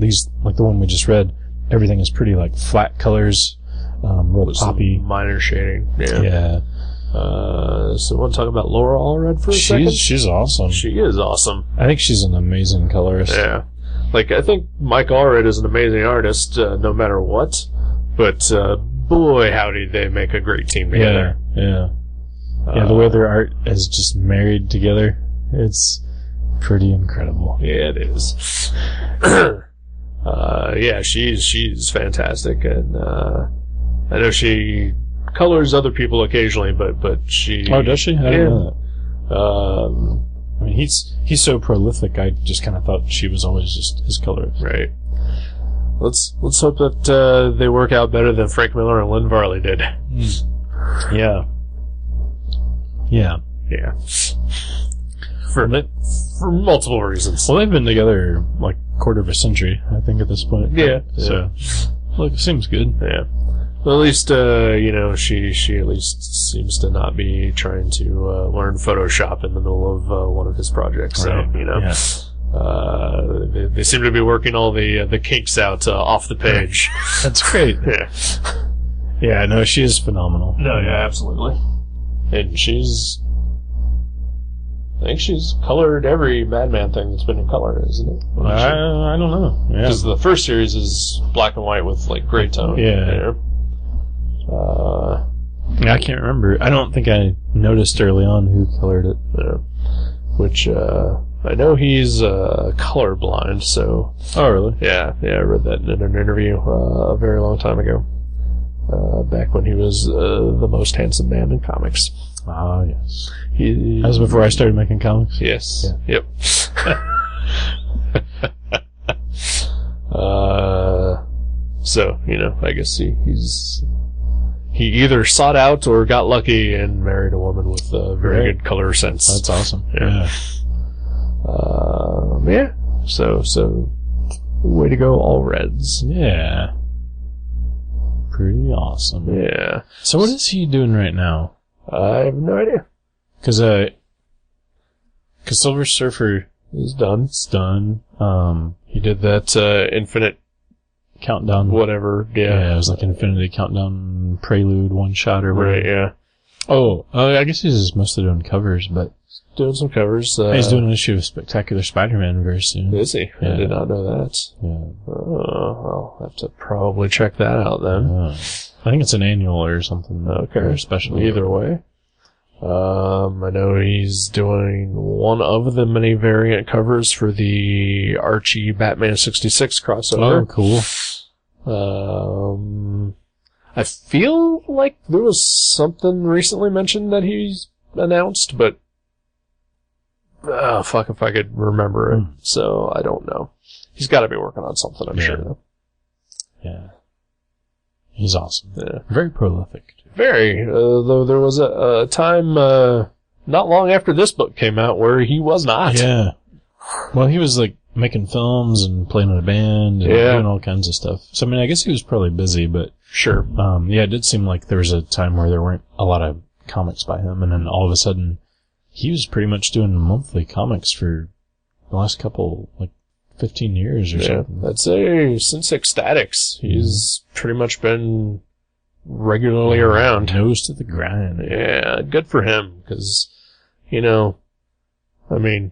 like the one we just read, everything is pretty, like, flat colors, real poppy. Minor shading. Yeah. So want to talk about Laura Allred for a second? She's awesome. She is awesome. I think she's an amazing colorist. Yeah. Like, I think Mike Allred is an amazing artist, no matter what. But, boy, howdy, they make a great team together. Yeah. Yeah, the way their art is just married together, it's pretty incredible. Yeah, it is. Yeah, she's fantastic, and, I know she colors other people occasionally, but she... Oh, does she? I didn't know that. I mean, he's so prolific, I just kind of thought she was always just his colorist. Right. Let's hope that they work out better than Frank Miller and Lynn Varley did. Yeah. Yeah. Yeah. For multiple reasons. Well, they've been together like a quarter of a century, I think, at this point. Yeah. So, look, it seems good. Yeah. Well, at least, she at least seems to not be trying to learn Photoshop in the middle of one of his projects. So, they seem to be working all the kinks out off the page. That's great. Yeah. Yeah, no, she is phenomenal. No, yeah, absolutely. And I think she's colored every Madman thing that's been in color, isn't it? I don't know. Yeah. Because the first series is black and white with, like, gray tone. Yeah. I can't remember. I don't think I noticed early on who colored it. Yeah. Which, I know he's colorblind, so... Oh, really? Yeah, I read that in an interview a very long time ago. Back when he was the most handsome man in comics. Ah, yes. That was before I started making comics? Yes. Yeah. Yep. So, I guess he either sought out or got lucky and married a woman with a very good color sense. That's awesome. Yeah. So, way to go, all Reds. Yeah. Pretty awesome. Yeah. So what is he doing right now? I have no idea. Cause Silver Surfer is done. It's done. He did that, Infinite Countdown. Whatever, yeah. Yeah, it was like Infinity Countdown Prelude one-shot or whatever. Right, yeah. Oh, I guess he's just mostly doing covers, but... Doing some covers. He's doing an issue of Spectacular Spider-Man very soon. Is he? Yeah. I did not know that. Yeah. I'll have to probably check that out then. I think it's an annual or something. Okay. Or special. Either way. I know he's doing one of the many variant covers for the Archie Batman 66 crossover. Oh, cool. I feel like there was something recently mentioned that he's announced, but fuck if I could remember it. So I don't know. He's got to be working on something, I'm sure. Though. Yeah. He's awesome. Yeah. Very prolific. Very. Though there was a time not long after this book came out where he was not. Yeah. Well, he was like making films and playing in a band and doing all kinds of stuff. So, I mean, I guess he was probably busy, but... Sure. Yeah, it did seem like there was a time where there weren't a lot of comics by him, and then all of a sudden, he was pretty much doing monthly comics for the last couple, 15 years or something. I'd say since Ecstatics, he's pretty much been regularly around. Nose to the grind. Yeah, good for him, because, I mean,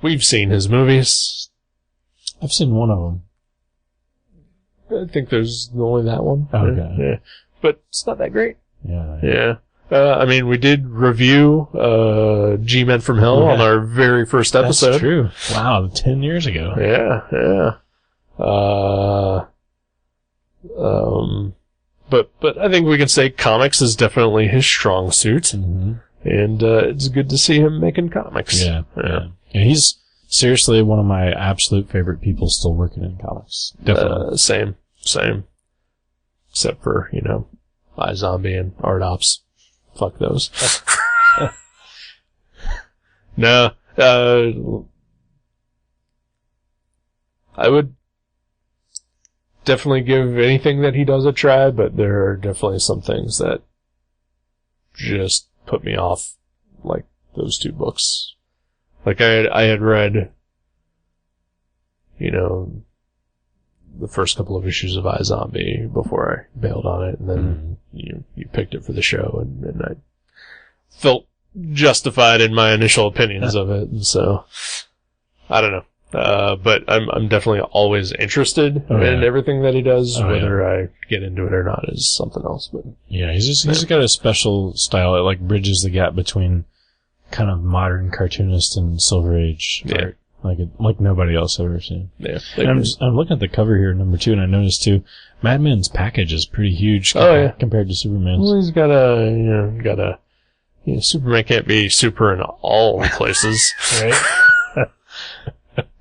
we've seen his movies. I've seen one of them. I think there's only that one. Okay. Yeah. But it's not that great. Yeah. Yeah. I mean, we did review G-Men from Hell on our very first episode. That's true. Wow, 10 years ago. Yeah. But I think we can say comics is definitely his strong suit. Mm-hmm. And it's good to see him making comics. Yeah. He's seriously one of my absolute favorite people still working in comics. Definitely. Same. Except for, iZombie and Art Ops. Fuck those. No, I would definitely give anything that he does a try, but there are definitely some things that just put me off, like those two books. Like I had read, the first couple of issues of iZombie before I bailed on it, and then you picked it for the show, and I felt justified in my initial opinions of it, and so I don't know. But I'm definitely always interested in everything that he does. Whether I get into it or not is something else. But yeah, he's got a special style. It bridges the gap between kind of modern cartoonist and Silver Age art. Like nobody else I've ever seen. Yeah. And I'm looking at the cover here, number 2, and I noticed too, Madman's package is pretty huge compared to Superman's. Well, he's got Superman can't be super in all places. Right?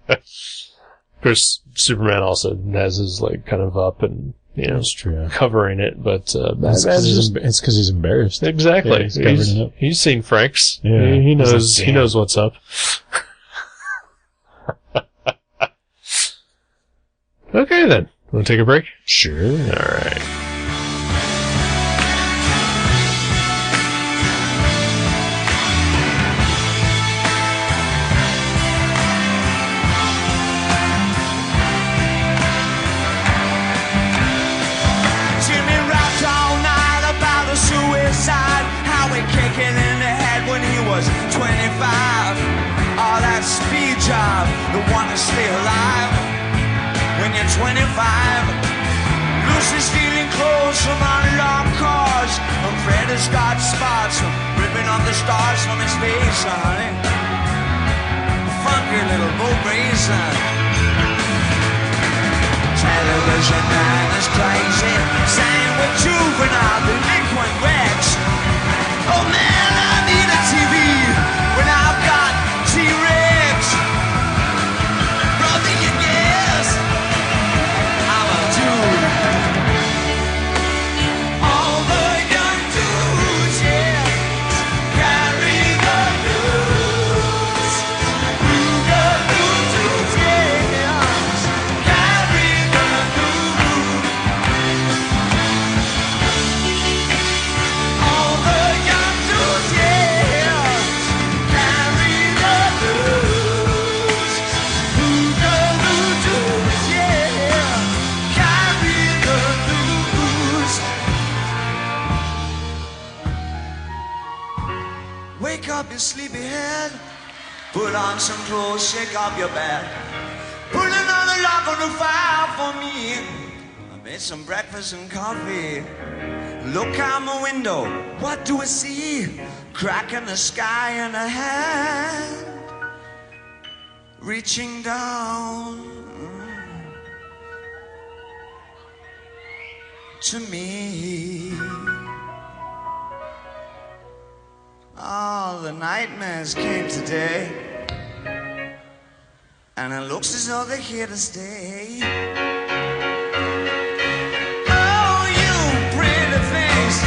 Of course, Superman also has his, kind of up and, That's true. covering it, but, it's because he's embarrassed. Exactly. Yeah, he's covering it up. He's seen Frank's. Yeah. He knows what's up. Okay, then. Want to take a break? Sure. All right. Jimmy rapped all night about a suicide, how he kicked it in the head when he was 25. Oh, that speed job, the one to stay alive. When you're 25, Lucy's stealing clothes from unlocked cars, and Fred has got spots from ripping off the stars from his face, honey. funky little boat racer. Television man is crazy, sang with juvenile delinquent wrecks. Oh man, I need a TV when I've got T-Rex. Brother, you guess I'm a dude. All the young dudes, yeah, carry the news. Boogaloo dudes, yeah, carry the news. All the young dudes, yeah, carry the news. Boogaloo dudes, yeah, carry the news. Wake up, you sleepyhead. Put on some clothes, shake up your bed. Put another log on the fire for me. I made some breakfast and coffee. Look out my window, what do I see? Crack in the sky and a hand reaching down to me. Oh, the nightmares came today, and it looks as though they're here to stay. Oh, you pretty things,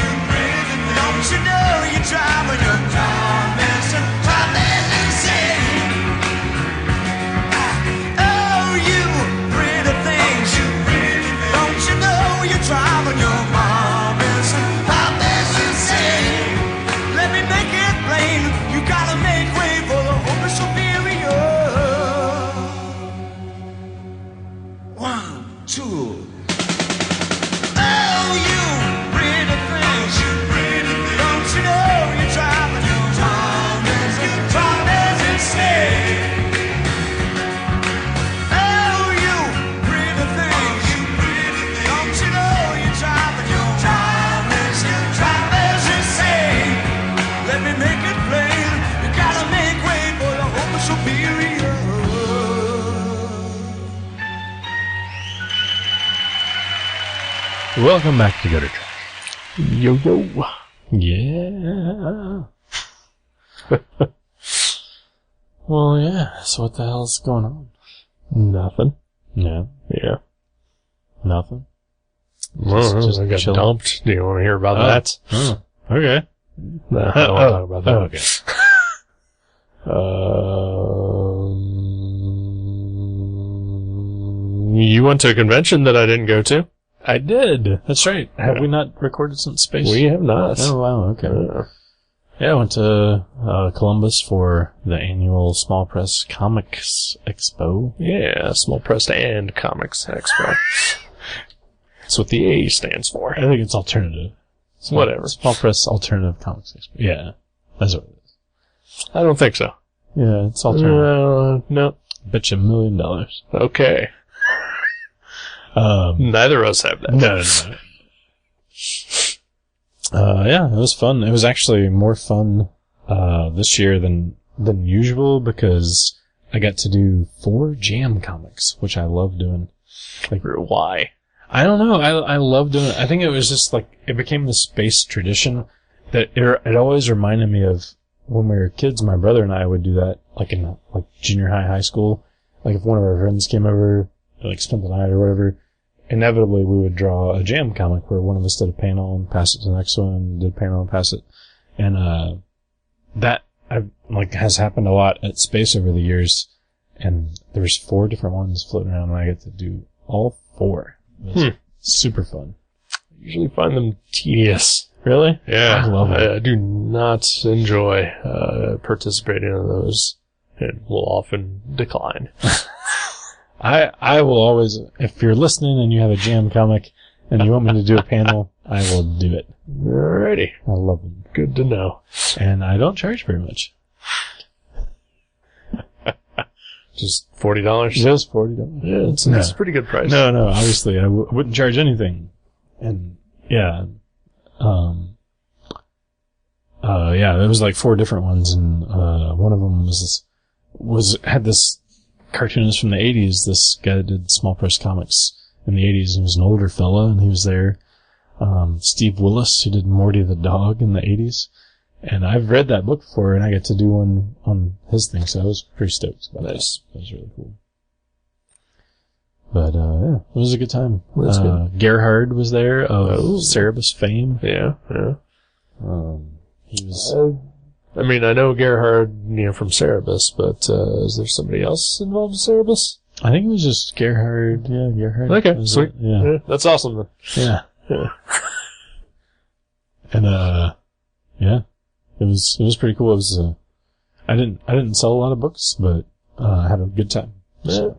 don't you know you're driving your car, Mr. Madman insane? Oh, you pretty things, don't you know you're driving your car, Mr. Madman insane? Let me make it plain, you gotta make way for the Holy Superior. 1, 2. Oh, you pretty things, don't you know you're driving your Thomas insane? Oh, you pretty things, don't you know you're driving your Thomas insane? Let me make it plain, you gotta make way for the Holy Superior. Welcome back to Gutter Trash. Yo, yo. Yeah. Well, yeah. So what the hell's going on? Nothing. Yeah. Yeah. Nothing. Well, just I got chilling. dumped. Do you want to hear about that? Oh. Okay. No, I don't want to talk about that. Okay. You went to a convention that I didn't go to? I did. That's right. Have we not recorded since space? We have not. Oh, wow. Okay. Yeah, I went to Columbus for the annual Small Press Comics Expo. Yeah, Small Press and Comics Expo. That's what the A stands for. I think it's alternative. Whatever. Small Press Alternative Comics Expo. Yeah, that's what it is. I don't think so. Yeah, it's alternative. No. Bet you $1 million. Okay. Neither of us have that. No. Yeah, it was fun. It was actually more fun this year than usual because I got to do 4 jam comics, which I love doing. Like, why? I don't know. I love doing it. I think it was just like it became the space tradition that it always reminded me of when we were kids. My brother and I would do that, like in like junior high school. Like if one of our friends came over, like spent the night or whatever, inevitably we would draw a jam comic where one of us did a panel and pass it to the next one, did a panel and pass it. And, that has happened a lot at Space over the years. And there's 4 different ones floating around and I get to do all 4. It was super fun. I usually find them tedious. Really? Yeah. I love it. I do not enjoy, participating in those. It will often decline. I will always, if you're listening and you have a jam comic and you want me to do a panel, I will do it. Alrighty. I love them. Good to know. And I don't charge very much. Just $40? Just $40. Yeah, it's a pretty good price. No, obviously I wouldn't charge anything. And, yeah. Yeah, there was like 4 different ones and, one of them was had this cartoonist from the 80s, this guy that did small press comics in the 80s. He was an older fella, and he was there. Steve Willis, who did Morty the Dog in the 80s. And I've read that book before, and I get to do one on his thing, so I was pretty stoked about that. That was really cool. But, yeah, it was a good time. Well, that's good. Gerhard was there of Cerebus fame. Yeah, yeah. He was... I mean, I know Gerhard, from Cerebus, but, is there somebody else involved with Cerebus? I think it was just Gerhard. Yeah, Gerhard. Okay, sweet. Yeah. That's awesome then. Yeah. Yeah. And, yeah. It was pretty cool. It was, I didn't sell a lot of books, but, I had a good time. Yeah.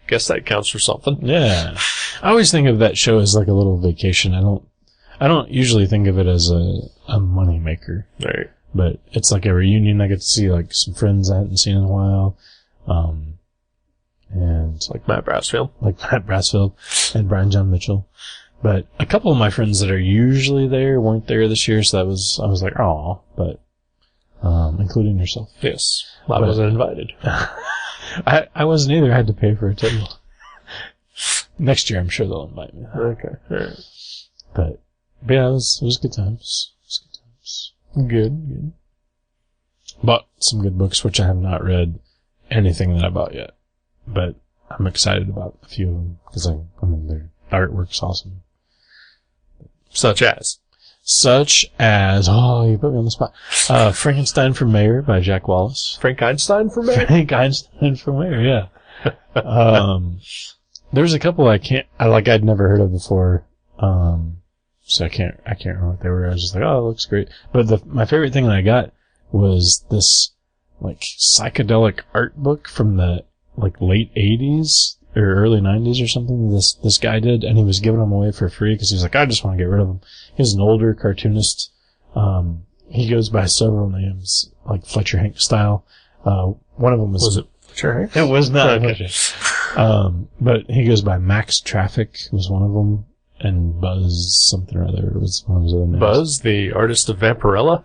Guess that counts for something. Yeah. I always think of that show as like a little vacation. I don't usually think of it as a money maker. Right. But it's like a reunion. I get to see like some friends I hadn't seen in a while. And like Matt Brassfield. And Brian John Mitchell. But a couple of my friends that are usually there weren't there this year, so I was like, oh, but, including yourself. Yes. I wasn't invited. I wasn't either. I had to pay for a table. Next year, I'm sure they'll invite me. Okay. All right. But yeah, it was good times. Good. Bought some good books, which I have not read anything that I bought yet. But I'm excited about a few of them, because I mean, their artwork's awesome. Such as, oh, you put me on the spot. Frankenstein for Mayor by Jack Wallace. Frank Einstein for mayor? Frank Einstein for Mayor, yeah. There's a couple I'd never heard of before. So I can't remember what they were. I was just like, oh, it looks great. But my favorite thing that I got was this, like, psychedelic art book from the, like, late 80s or early 90s or something. This guy did, and he was giving them away for free because he was like, I just want to get rid of them. He's an older cartoonist. He goes by several names, like Fletcher Hank style. One of them was it Fletcher Hank? It was not Okay. Fletcher. But he goes by Max Traffic was one of them, and Buzz something or other was one of his other names. Buzz, the artist of Vampirella?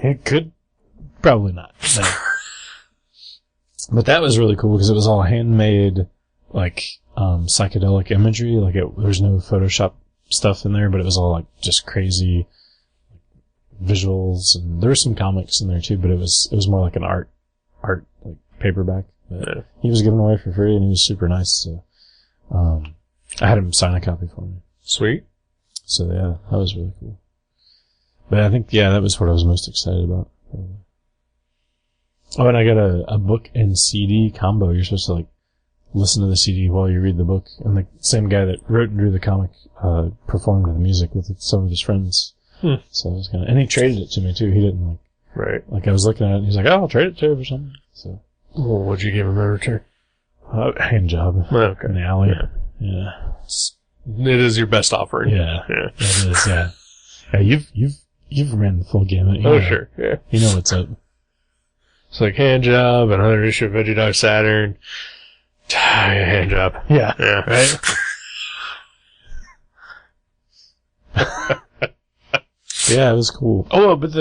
It could, probably not. No. But that was really cool because it was all handmade, like, psychedelic imagery. Like, there's no Photoshop stuff in there, but it was all, like, just crazy visuals, and there were some comics in there too, but it was more like an art, like, paperback. But Yeah. he was giving away for free, and he was super nice, so, I had him sign a copy for me. Sweet. So yeah, that was really cool. But I think, yeah, that was what I was most excited about. Probably. Oh, and I got a book and CD combo. You're supposed to, like, listen to the CD while you read the book. And the same guy that wrote and drew the comic, performed the music with some of his friends. So it was and he traded it to me too. He didn't Right. I was looking at it and he's like, oh, I'll trade it to you or something. So. Well, what'd you give him in return? Hand job. Okay. In the alley. Yeah. Yeah. It is your best offering. Yeah. Yeah. It is, yeah. Yeah, you've ran the full gamut. You Oh, know, sure. Yeah. You know what's up. It's like Hand Job, another issue of Veggie Dog Saturn. Hand Job. Yeah. Yeah. Right? Yeah, it was cool. Oh, but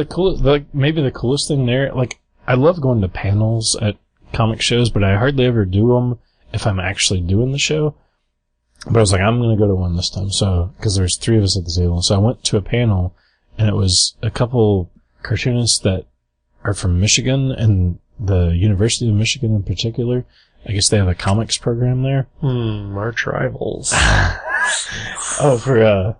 maybe the coolest thing there, like, I love going to panels at comic shows, but I hardly ever do them if I'm actually doing the show. But I was like, I'm going to go to one this time. So, because there's 3 of us at the table. So I went to a panel, and it was a couple cartoonists that are from Michigan, and the University of Michigan in particular. I guess they have a comics program there. March rivals. Oh, for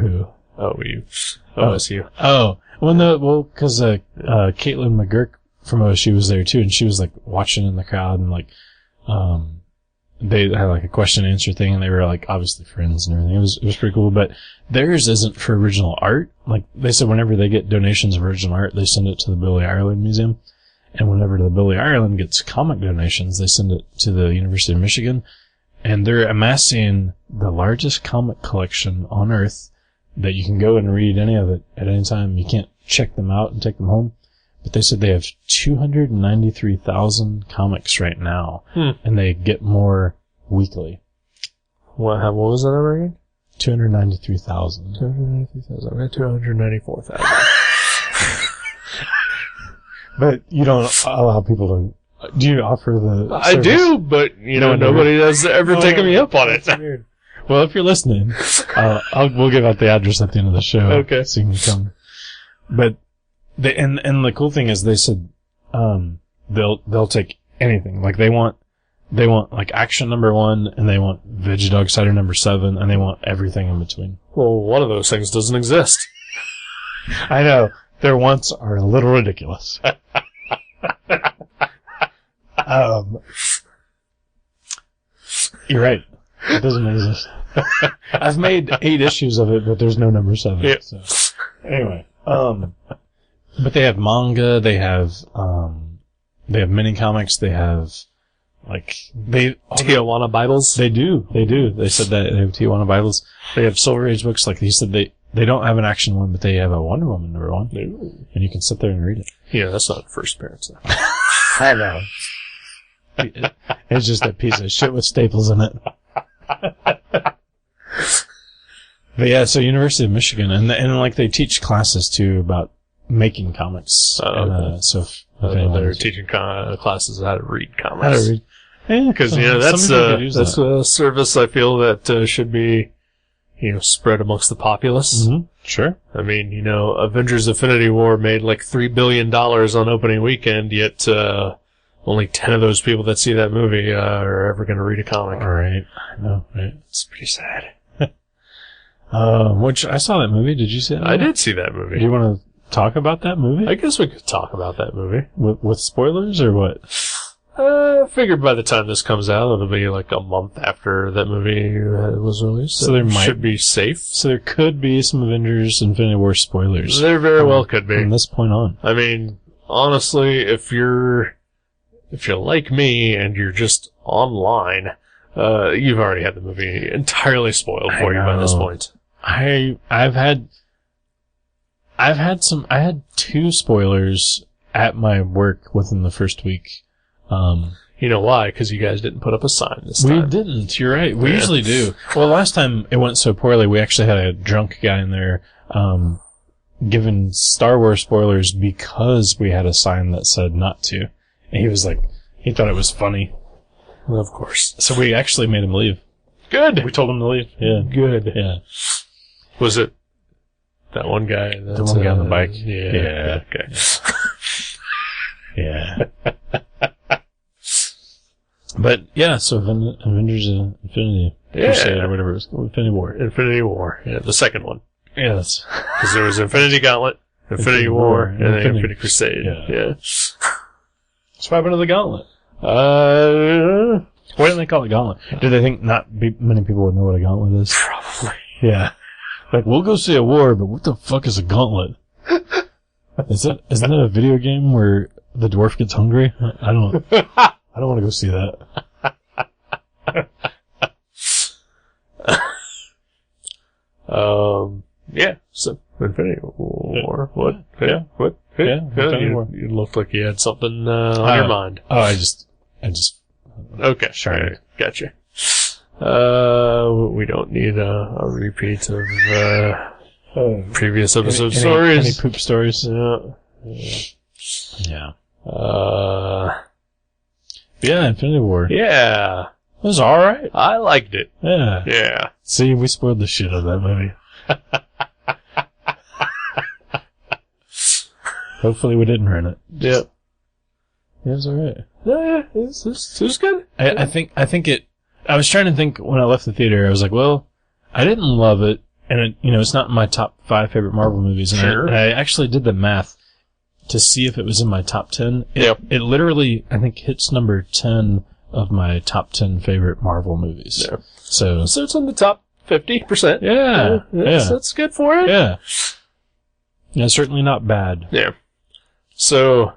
who? OSU. Oh, well, cause, Caitlin McGurk from OSU was there too, and she was, like, watching in the crowd, and, like, they had, like, a question and answer thing, and they were, like, obviously friends and everything. It was pretty cool, but theirs isn't for original art. Like, they said whenever they get donations of original art, they send it to the Billy Ireland Museum, and whenever the Billy Ireland gets comic donations, they send it to the University of Michigan, and they're amassing the largest comic collection on Earth that you can go and read any of it at any time. You can't check them out and take them home. But they said they have 293,000 comics right now, and they get more weekly. What was that number again? 293,000. 293,000. I got 294,000. But you don't allow people to Do you offer the I service? do, but, nobody has ever taken me up on it. That's weird. Well, if you're listening, we'll give out the address at the end of the show. Okay. So you can come. But and the cool thing is they said, they'll take anything. Like they want like action number 1 and they want veggie dog cider number 7 and they want everything in between. Well, one of those things doesn't exist. I know. Their wants are a little ridiculous. You're right. It doesn't exist. I've made 8 issues of it, but there's no number 7. Yep. So. Anyway, but they have manga, they have mini comics, they have Tijuana Bibles? They do. They said that they have Tijuana Bibles. They have Silver Age books, like he said they don't have an action one, but they have a Wonder Woman number 1. Ooh. And you can sit there and read it. Yeah, that's not a first appearance. I know. It's just a piece of shit with staples in it. But yeah, so University of Michigan, and like they teach classes too about making comics. Okay. So they're teaching classes how to read comics. How to read. Yeah, Because that's a service I feel that should be spread amongst the populace. Mm-hmm. Sure. I mean, Avengers Infinity War made like $3 billion on opening weekend, yet only 10 of those people that see that movie are ever going to read a comic. All right. I know, right? It's pretty sad. Which I saw that movie. Did you see that movie? I did see that movie. Do you want to talk about that movie? I guess we could talk about that movie. With spoilers or what? I figured by the time this comes out, it'll be like a month after that movie was released. So there should be safe. So there could be some Avengers Infinity War spoilers. There very well could be. From this point on. I mean, honestly, if you're like me and you're just online, you've already had the movie entirely spoiled for you by this point. I had 2 spoilers at my work within the first week. You know why? Because you guys didn't put up a sign this time. We didn't. You're right. We usually do. Well, last time it went so poorly, we actually had a drunk guy in there, giving Star Wars spoilers because we had a sign that said not to. And he was like, he thought it was funny. Well, of course. So we actually made him leave. Good. We told him to leave. Yeah. Good. Yeah. Was it that one guy? The one guy on the bike? Yeah. Okay. Yeah. But yeah, so Avengers Infinity Crusade or whatever it was called. Infinity War. Infinity War. Yeah, the second one. Yes. Because there was Infinity Gauntlet, Infinity War, and then Infinity Crusade. Yeah. So what happened to the Gauntlet? Why didn't they call it Gauntlet? Did they think many people would know what a Gauntlet is? Probably. Yeah. Like, we'll go see a war, but what the fuck is a Gauntlet? Isn't that a video game where the dwarf gets hungry? I don't want to go see that. Yeah. So Infinity War. What? Yeah. What? Yeah. Infinity War. You looked like you had something on your mind. Oh, I just. Okay. Sure. Right. Gotcha. We don't need a repeat of previous episode stories. Any poop stories? Yeah. Yeah, Infinity War. Yeah. It was alright. I liked it. Yeah. Yeah. See, we spoiled the shit out of that movie. Hopefully we didn't ruin it. Yep. Yeah, it was alright. Yeah, it was good. I think I was trying to think when I left the theater, I was like, well, I didn't love it, and it's not in my top 5 favorite Marvel movies, and Sure. I actually did the math to see if it was in my top 10. It literally, I think, hits number 10 of my top 10 favorite Marvel movies. Yeah. So it's in the top 50%. Yeah. That's good for it. Yeah. Yeah, certainly not bad. Yeah. So,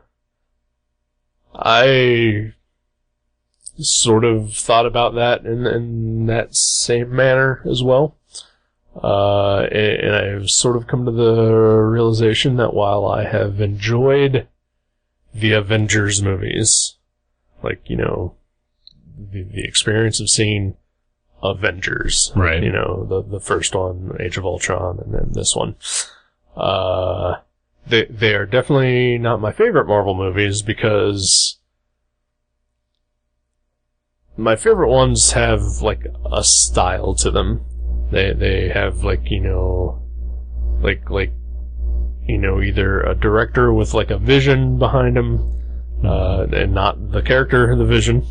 I sort of thought about that in that same manner as well. And I've sort of come to the realization that while I have enjoyed the Avengers movies, like, the experience of seeing Avengers, right? The first one, Age of Ultron, and then this one, they are definitely not my favorite Marvel movies because my favorite ones have, like, a style to them. They have, like, either a director with, like, a vision behind them, and not the character, the vision.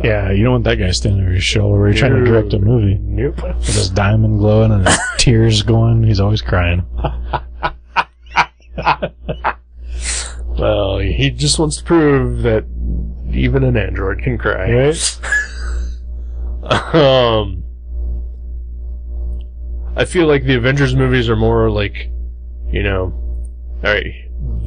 Yeah, you don't want that guy standing over your shoulder where you're trying to direct a movie. Nope. With his diamond glowing and his tears going. He's always crying. Well, he just wants to prove that even an android can cry. Right? I feel like the Avengers movies are more like, alright,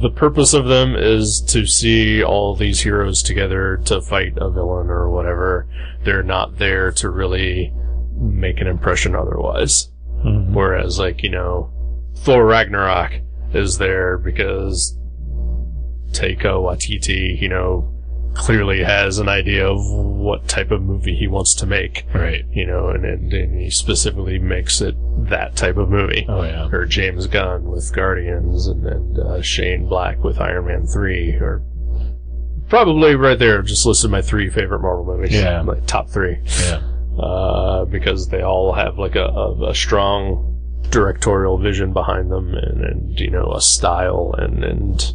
the purpose of them is to see all these heroes together to fight a villain or whatever. They're not there to really make an impression otherwise. Mm-hmm. Whereas, like, Thor Ragnarok is there because Taika Waititi, clearly has an idea of what type of movie he wants to make. Right. And he specifically makes it that type of movie. Oh, yeah. Or James Gunn with Guardians, and Shane Black with Iron Man 3, or probably right there, just listed my 3 favorite Marvel movies. Yeah. My top 3. Yeah. Because they all have, like, a strong directorial vision behind them, and a style, and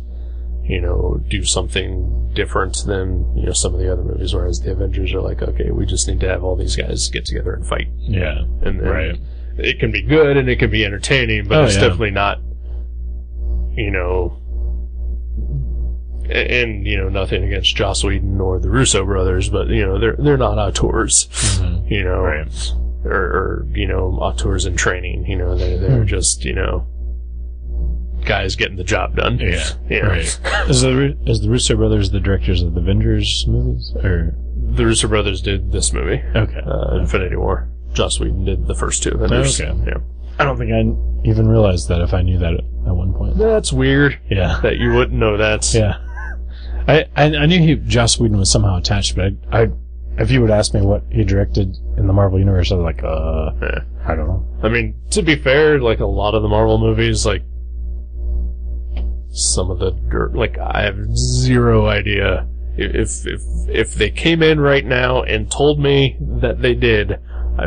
do something different than, some of the other movies, whereas the Avengers are like, okay, we just need to have all these guys get together and fight. Yeah. And right. It can be good and it can be entertaining, but it's definitely not, and, nothing against Joss Whedon or the Russo brothers, but, they're not auteurs, right. or auteurs in training, they're just, guys getting the job done. Yeah. Right. Is the Russo brothers the directors of the Avengers movies? Or the Russo brothers did this movie. Okay. Infinity War. Joss Whedon did the first 2 Avengers. Okay. Yeah. I don't think I even realized that if I knew that at one point. That's weird. Yeah. That you wouldn't know that. Yeah. I knew Joss Whedon was somehow attached, but if you would ask me what he directed in the Marvel Universe, I was like, I don't know. I mean, to be fair, like, a lot of the Marvel movies, like, some of the dirt, like, I have zero idea. If they came in right now and told me that they did, I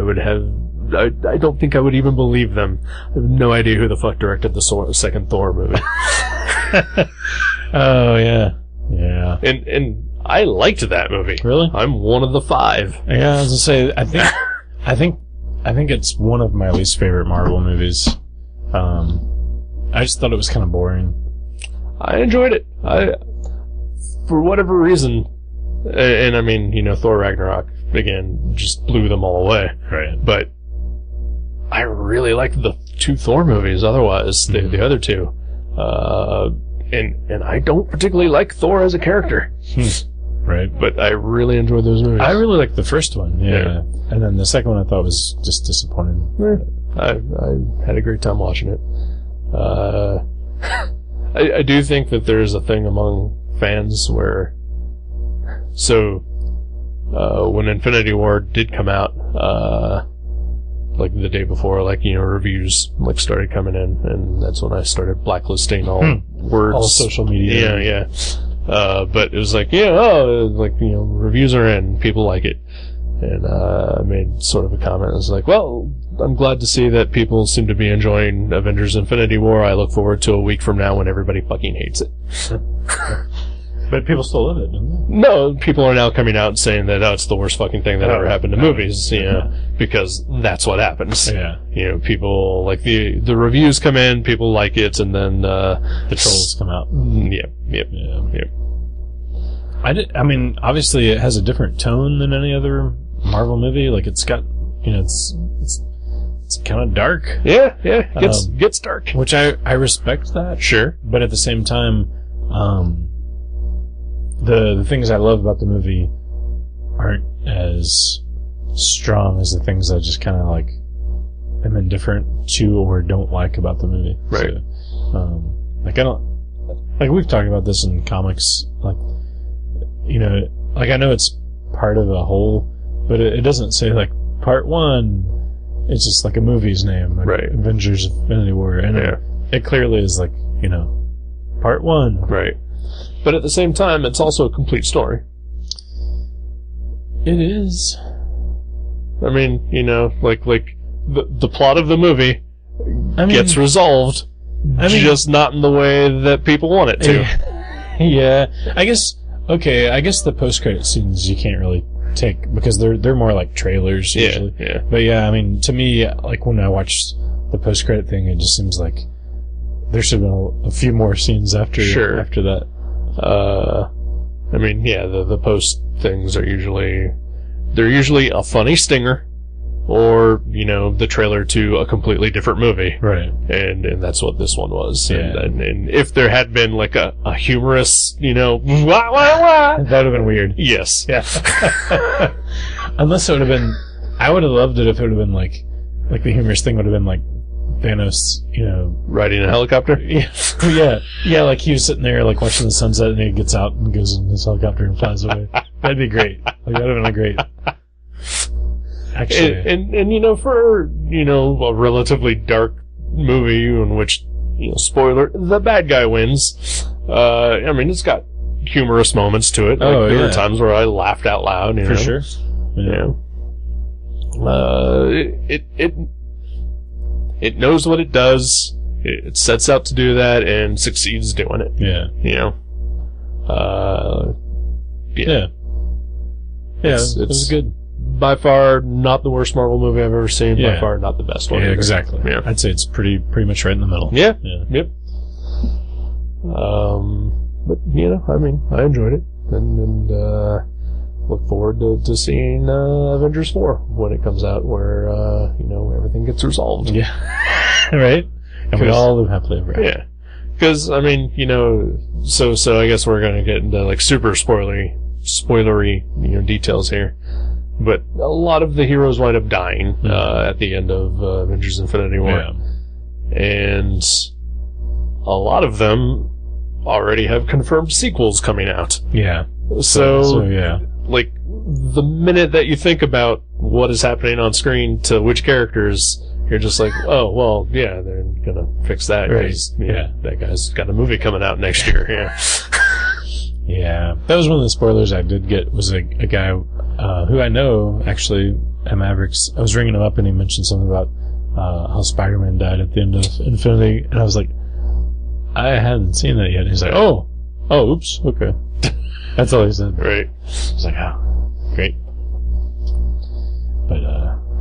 don't think I would even believe them. I have no idea who the fuck directed the second Thor movie. Oh, yeah. Yeah. And I liked that movie. Really? I'm one of the 5. Yeah, I was gonna say, I think it's one of my least favorite Marvel movies. I just thought it was kind of boring. I enjoyed it. For whatever reason, and I mean, Thor Ragnarok, again, just blew them all away. Right. But I really liked the 2 Thor movies otherwise, the other 2. And I don't particularly like Thor as a character. Right. But I really enjoyed those movies. I really liked the first one, yeah. And then the second one I thought was just disappointing. I had a great time watching it. I do think that there's a thing among fans where, when Infinity War did come out, like the day before, like, reviews, like, started coming in, and that's when I started blacklisting all words. All social media. Yeah. But it was like, reviews are in, people like it. And, I made sort of a comment. I was like, well, I'm glad to see that people seem to be enjoying Avengers Infinity War. I look forward to a week from now when everybody fucking hates it. But people still love it, don't they? No, people are now coming out and saying that, it's the worst fucking thing that ever happened to movies, because that's what happens. Yeah. People, like, the reviews come in, people like it, and then, the trolls come out. Yep. I mean, obviously it has a different tone than any other Marvel movie. Like, it's got, it's kind of dark. Yeah. Gets dark. Which I respect that. Sure. But at the same time, the things I love about the movie aren't as strong as the things I just kind of, like, am indifferent to or don't like about the movie. Right. So, like, I don't, like, we've talked about this in comics, like, like, I know it's part of a whole, but it doesn't say, like, part 1. It's just like a movie's name. Like, right. Avengers Infinity War. And it clearly is, like, part 1. Right. But at the same time, it's also a complete story. It is. I mean, you know, like the plot of the movie gets resolved, just not in the way that people want it to. Yeah. I guess the post-credit scenes you can't really take, because they're more like trailers usually. Yeah. But yeah, I mean, to me, like when I watched the post-credit thing, it just seems like there should have been a few more scenes after that. I mean, yeah, the post things are usually a funny stinger, or, you know, the trailer to a completely different movie. Right. And that's what this one was. Yeah. And if there had been like a humorous, you know, wah, wah, wah, that would have been weird. Yes. Yeah. Unless it would have been, I would have loved it if it would have been like the humorous thing would have been like Thanos, you know, riding a helicopter. Yeah, like he was sitting there like watching the sunset, and he gets out and goes in his helicopter and flies away. That'd be great. Like, that'd have been a great. Actually, and you know, for, you know, a relatively dark movie in which, you know, spoiler, the bad guy wins. I mean, it's got humorous moments to it. Like, there were times where I laughed out loud. You know? Sure. Yeah. It knows what it does. It sets out to do that and succeeds doing it. Yeah. You know? Yeah, it was good. By far not the worst Marvel movie I've ever seen. Yeah. By far not the best one. Yeah, either. exactly. Yeah. I'd say it's pretty much right in the middle. Yeah. Yeah. Yep. But, you know, I mean, I enjoyed it. And look forward to seeing Avengers 4 when it comes out, where, you know, everything gets resolved. Yeah. Right? And we all live happily ever after. Yeah. Because, I mean, you know, so I guess we're going to get into, like, super spoilery, you know, details here. But a lot of the heroes wind up dying at the end of Avengers Infinity War. Yeah. And a lot of them already have confirmed sequels coming out. Yeah. So yeah. Like, the minute that you think about what is happening on screen to which characters, you're just like, oh, well, yeah, they're gonna fix that. Right. Yeah. That guy's got a movie coming out next year. Yeah. Yeah. That was one of the spoilers I did get, was a guy who I know, actually, at Mavericks. I was ringing him up and he mentioned something about how Spider-Man died at the end of Infinity, and I was like, I hadn't seen that yet. He's like, oh, oops, okay. That's all he said. Right. I was like, oh, great. But,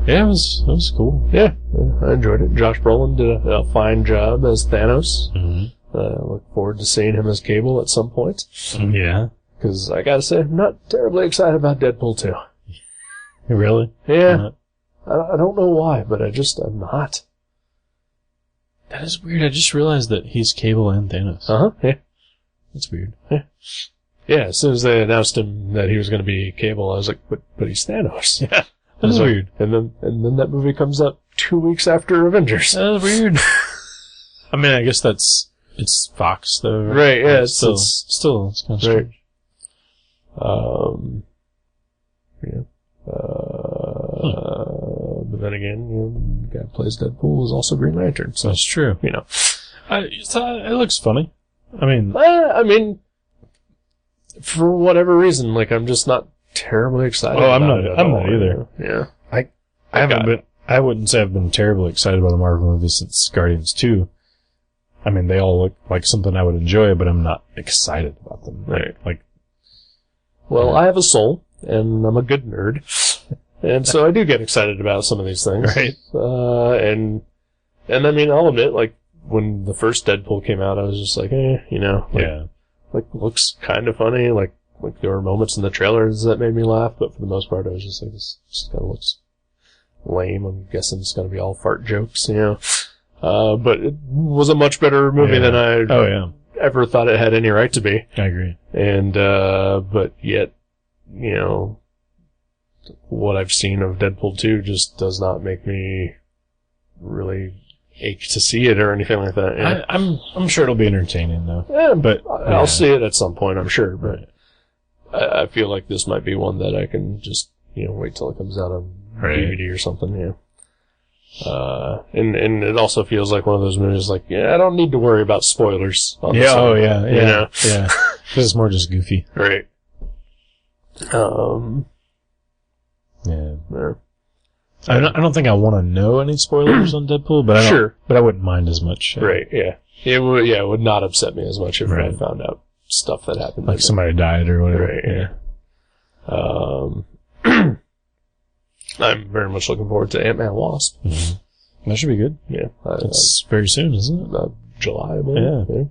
yeah, it was cool. Yeah, I enjoyed it. Josh Brolin did a fine job as Thanos. Mm-hmm. Look forward to seeing him as Cable at some point. Yeah. Because I gotta say, I'm not terribly excited about Deadpool 2. Really? Yeah. I don't know why, but I'm not. That is weird. I just realized that he's Cable and Thanos. Uh-huh, yeah. That's weird. Yeah, as soon as they announced him that he was going to be Cable, I was like, but he's Thanos. Yeah. That is weird. And then that movie comes out 2 weeks after Avengers. That is weird. I mean, I guess it's Fox, though. Right, yeah. It's still kind of strange. Yeah. But then again, you know, the guy who plays Deadpool is also Green Lantern, so. That's true. You know. It looks funny. I mean, for whatever reason, like, I'm just not terribly excited. Oh, I'm about not. it I'm not either. Yeah. I wouldn't say I've been terribly excited about a Marvel movie since Guardians 2. I mean, they all look like something I would enjoy, but I'm not excited about them. Right. Well, I have a soul, and I'm a good nerd, and so I do get excited about some of these things. Right. And I mean, I'll admit, like, when the first Deadpool came out, I was just like, you know. yeah. Like, looks kind of funny, like there were moments in the trailers that made me laugh, but for the most part, I was just like, this just kind of looks lame. I'm guessing it's gonna be all fart jokes, you know. But it was a much better movie than I ever thought it had any right to be. I agree. And, but yet, you know, what I've seen of Deadpool 2 just does not make me really ache to see it or anything like that. Yeah. I'm sure it'll be entertaining, though. Yeah, but I'll see it at some point, I'm sure. But I feel like this might be one that I can just, you know, wait till it comes out on DVD or something, yeah. And it also feels like one of those movies like, I don't need to worry about spoilers on this one, you know? Yeah. Because it's more just goofy. Right. Yeah. Yeah. I don't think I want to know any spoilers on Deadpool, but I wouldn't mind as much. Right, yeah. It would not upset me as much if I Right. found out stuff that happened. Like somebody died or whatever. Right, yeah. I'm very much looking forward to Ant-Man Wasp. Mm-hmm. That should be good. Yeah. It's very soon, isn't it? July, I believe. Yeah.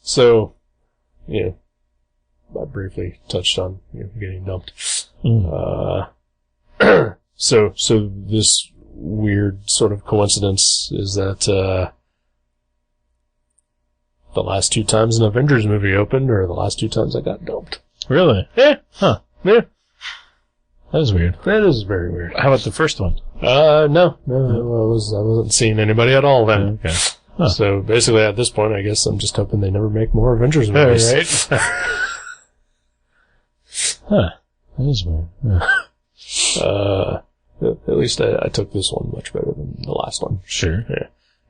So, yeah. I briefly touched on getting dumped. So this weird sort of coincidence is that the last 2 times an Avengers movie opened are the last 2 times I got dumped. Really? Yeah. Huh. Yeah. That is weird. That is very weird. How about the first one? No. I wasn't seeing anybody at all then. Okay. Huh. So basically at this point I guess I'm just hoping they never make more Avengers movies. Right. Huh. That is weird. Yeah. At least I took this one much better than the last one. Sure. Yeah.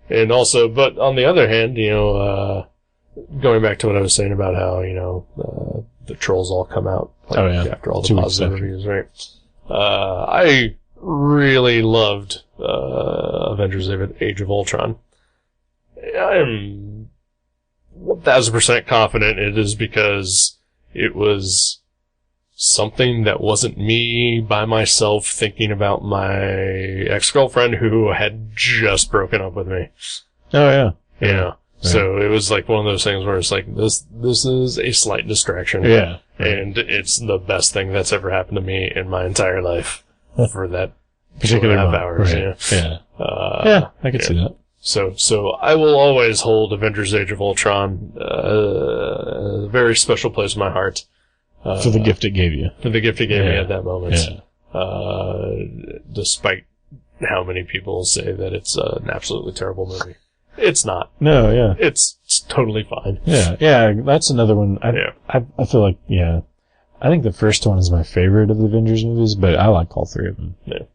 And also, but on the other hand, going back to what I was saying about how, the trolls all come out after all the 2 weeks positive after. reviews, right? I really loved Avengers Age of Ultron. I'm 1,000% confident it is because it was something that wasn't me by myself thinking about my ex-girlfriend who had just broken up with me. Oh, yeah. Yeah. So it was like one of those things where it's like, this is a slight distraction. Yeah. And it's the best thing that's ever happened to me in my entire life for that particular 2.5 month. hours. Right. Yeah. Yeah, I can see that. So I will always hold Avengers Age of Ultron, a very special place in my heart. For the gift it gave you. For the gift it gave me at that moment. Yeah. Despite how many people say that it's an absolutely terrible movie. It's not. No, yeah. It's totally fine. Yeah, that's another one. I feel like, I think the first one is my favorite of the Avengers movies, but I like all 3 of them. Yeah.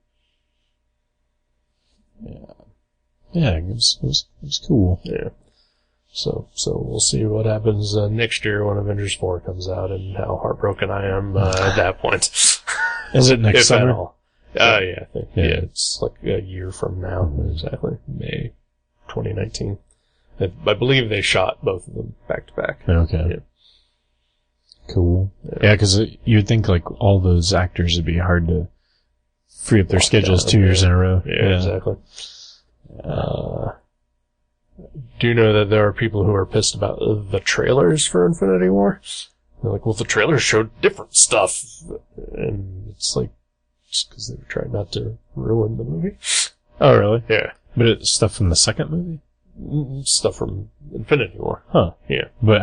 Yeah, it was cool. Yeah. So we'll see what happens next year when Avengers 4 comes out and how heartbroken I am at that point. Is it next summer? At all. Yeah, I think. Yeah, it's like a year from now, exactly. May 2019. I believe they shot both of them back to back. Okay. Yeah. Cool. Yeah, because you'd think like all those actors would be hard to free up their schedules 2 years in a row. Yeah, exactly. Do you know that there are people who are pissed about the trailers for Infinity War? They're like, well, the trailers showed different stuff. And it's like, just because they were trying not to ruin the movie. Oh, really? Yeah. But it's stuff from the second movie? Stuff from Infinity War. Huh. Yeah. But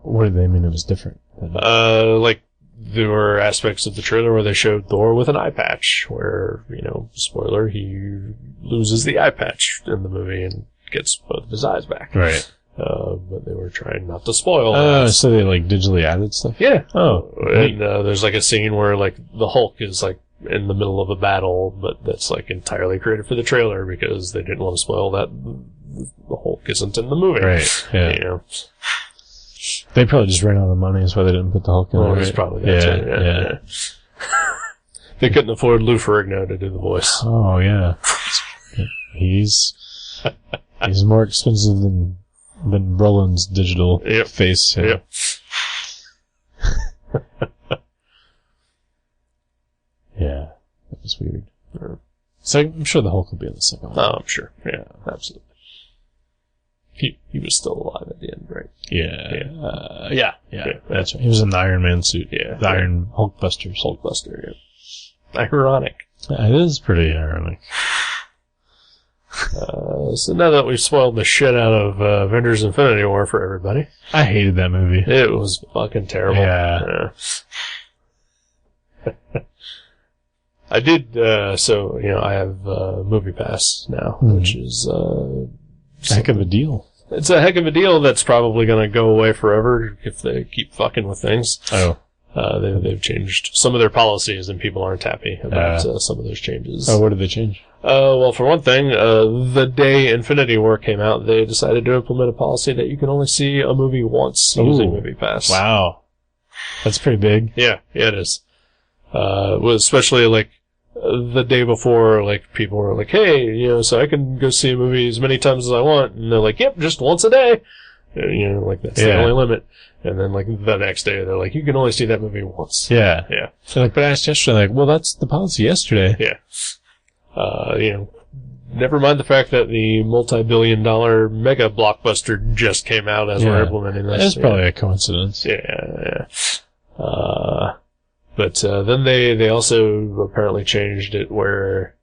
what did they mean it was different? Like, there were aspects of the trailer where they showed Thor with an eye patch, where, spoiler, he loses the eye patch in the movie and gets both of his eyes back. Right. But they were trying not to spoil Oh, that. so they like digitally added stuff? Yeah. Oh. And there's like a scene where like the Hulk is like in the middle of a battle, but that's like entirely created for the trailer because they didn't want to spoil that the Hulk isn't in the movie. Right. Yeah. You know? They probably just ran out of money, that's why they didn't put the Hulk in there. It's probably that too. Yeah. They couldn't afford Lou Ferrigno to do the voice. Oh, yeah. He's more expensive than Brolin's digital face. Yeah. Yep. Yeah. That was weird. So I'm sure the Hulk will be in the second one. Oh, I'm sure. Yeah, absolutely. He was still alive at the end, right? Yeah. Yeah. That's right. He was in the Iron Man suit. Yeah. The Iron Hulkbusters. Hulkbuster, yeah. Ironic. It is pretty ironic. So now that we've spoiled the shit out of Avengers Infinity War for everybody. I hated that movie. It was fucking terrible. Yeah. I did, I have Movie Pass now, which is a heck of a deal. It's a heck of a deal that's probably going to go away forever if they keep fucking with things. Oh. They've changed some of their policies and people aren't happy about some of those changes. Oh, what did they change? Well, for one thing, the day Infinity War came out, they decided to implement a policy that you can only see a movie once using Movie Pass. Wow. That's pretty big. Yeah, it is. was especially like the day before, like people were like, hey, you know, so I can go see a movie as many times as I want, and they're like, yep, just once a day. You know, like that's the only limit. And then like the next day they're like, you can only see that movie once. Yeah. Yeah. So like, but I asked yesterday, like, well, that's the policy yesterday. Yeah. You know, never mind the fact that the multi-billion-dollar mega blockbuster just came out as we're implementing this. That's probably a coincidence. Yeah. But then they also apparently changed it where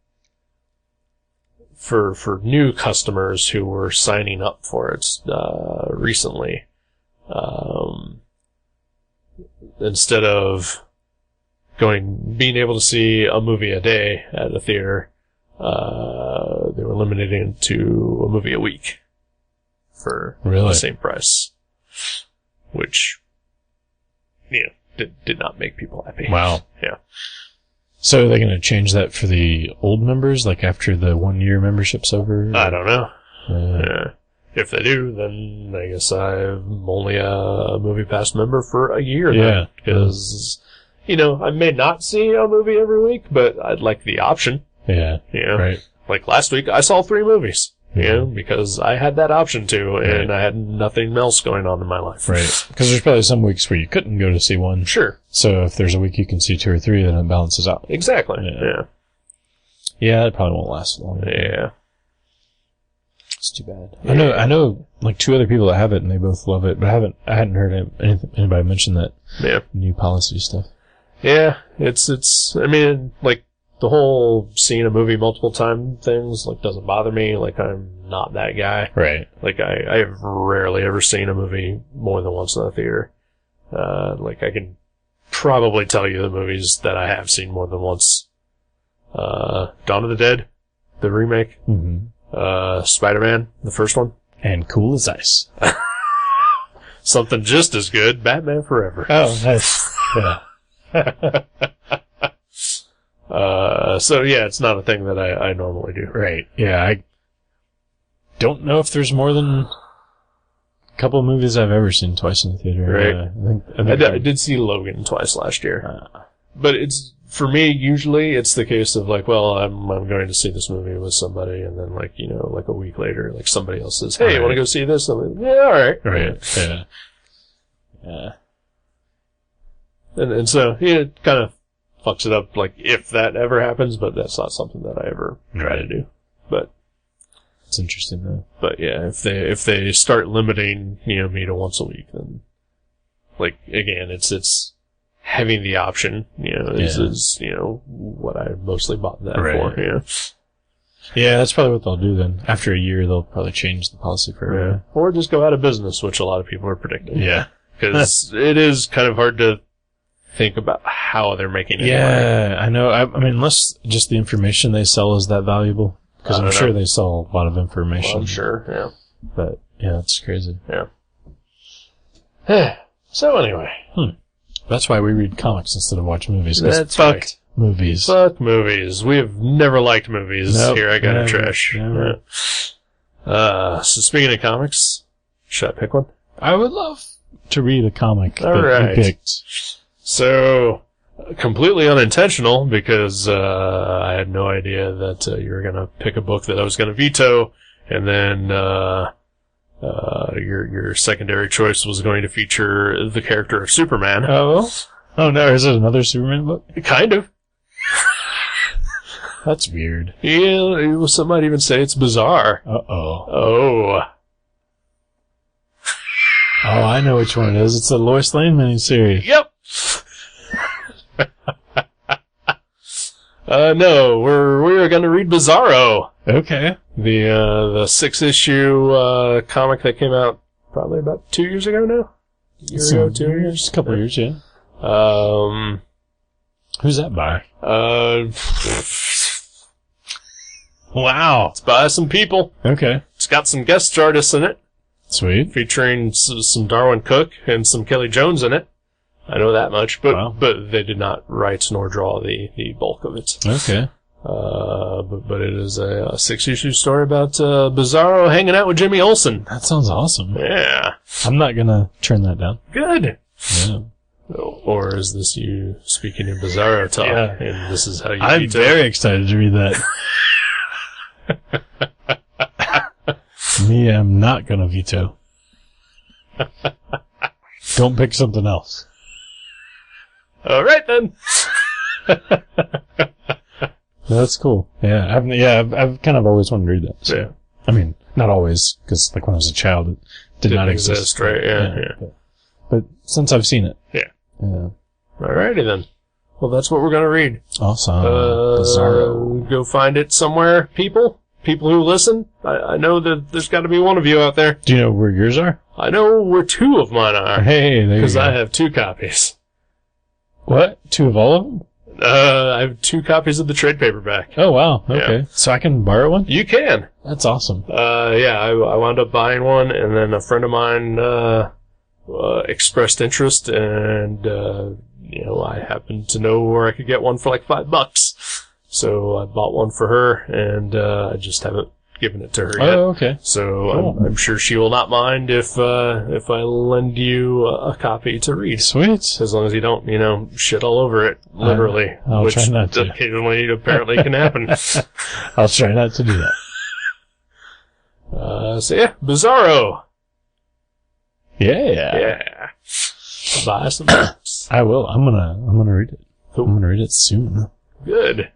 for new customers who were signing up for it recently, instead of being able to see a movie a day at a theater, they were limiting it to a movie a week for the same price, which, you know, did not make people happy. Wow. Yeah. So are they going to change that for the old members, like after the 1 year membership's over? I don't know. Yeah. If they do, then I guess I'm only a Movie Pass member for a year now. Because, you know, I may not see a movie every week, but I'd like the option. Yeah. You know? Right. Like last week, I saw 3 movies. You know, because I had that option to, and I had nothing else going on in my life. Right. Because there's probably some weeks where you couldn't go to see one. Sure. So if there's a week you can see 2 or 3, then it balances out. Exactly. Yeah, it probably won't last long. Yeah. It's too bad. Yeah. I know, like 2 other people that have it, and they both love it, but I hadn't heard anybody mention that new policy stuff. Yeah, it's. I mean, like the whole seeing a movie multiple time things like doesn't bother me. Like I'm not that guy. Right. Like I have rarely ever seen a movie more than once in the theater. Like I can probably tell you the movies that I have seen more than once. Dawn of the Dead, the remake. Mm-hmm. Spider-Man, the first one. And Cool as Ice. Something just as good, Batman Forever. Oh, nice. Yeah. So yeah, it's not a thing that I normally do. Right. Yeah, I don't know if there's more than a couple of movies I've ever seen twice in the theater. Right. I did see Logan twice last year. But it's, for me, usually it's the case of like, well, I'm going to see this movie with somebody, and then like, you know, like a week later, like somebody else says, hey, you want to go see this? I'm like, yeah, alright. Right. Yeah. Yeah. And so, yeah, it kind of fucks it up, like, if that ever happens, but that's not something that I ever try to do. But it's interesting though. But yeah, if they start limiting, you know, me to once a week, then, like, again, it's having the option, you know, is you know, what I mostly bought that for, you know. Yeah, that's probably what they'll do then. After a year, they'll probably change the policy for everyone. Yeah. Or just go out of business, which a lot of people are predicting. Yeah. Because it is kind of hard to think about how they're making it. Yeah, I know. I mean, unless just the information they sell is that valuable. Because I'm sure they sell a lot of information. Well, I'm sure, yeah. But, yeah, it's crazy. Yeah. So anyway. That's why we read comics instead of watch movies. That's fuck right. Movies. Fuck movies. We have never liked movies. Nope, Here I got never, a trash. Never. So speaking of comics, should I pick one? I would love to read a comic that you picked. So, completely unintentional, because I had no idea that you were going to pick a book that I was going to veto, and then your secondary choice was going to feature the character of Superman. Oh no, is it another Superman book? Kind of. That's weird. Yeah, some might even say it's bizarre. Oh, I know which one it is. It's the Lois Lane miniseries. Yep. No, we're going to read Bizarro. Okay. The 6-issue comic that came out probably about 2 years ago now. A couple of years, yeah. Who's that by? Wow. It's by some people. Okay. It's got some guest artists in it. Sweet. Featuring some Darwin Cook and some Kelly Jones in it. I know that much, but they did not write nor draw the bulk of it. Okay. But it is a 6-issue story about Bizarro hanging out with Jimmy Olsen. That sounds awesome. Yeah. I'm not gonna turn that down. Good. Yeah. Or is this you speaking in Bizarro talk? Yeah. And this is how you I'm veto? very excited to read that. Me, I'm not gonna veto. Don't pick something else. All right, then. That's cool. Yeah, I've kind of always wanted to read that. So. Yeah. I mean, not always, because like when I was a child, it did not exist. Right? Yeah. But since I've seen it. Yeah. Yeah. Alrighty then. Well, that's what we're gonna read. Awesome. Bizarro. Go find it somewhere, people. People who listen. I know that there's got to be one of you out there. Do you know where yours are? I know where 2 of mine are. Hey, there you Because go. I have 2 copies. What? 2 of all of them? I have 2 copies of the trade paperback. Oh, wow. Okay. Yeah. So I can borrow one? You can. That's awesome. Yeah, I wound up buying one, and then a friend of mine expressed interest, and I happened to know where I could get one for like $5. So I bought one for her, and I just haven't given it to her yet. Oh, okay. So Cool. I'm sure she will not mind if I lend you a copy to read. Sweet. As long as you don't, shit all over it, literally. I'll which try not to. occasionally apparently can happen. I'll try not to do that. So yeah, Bizarro. Yeah. Yeah. Buy some books. I will. I'm gonna read it. Cool. I'm gonna read it soon. Good.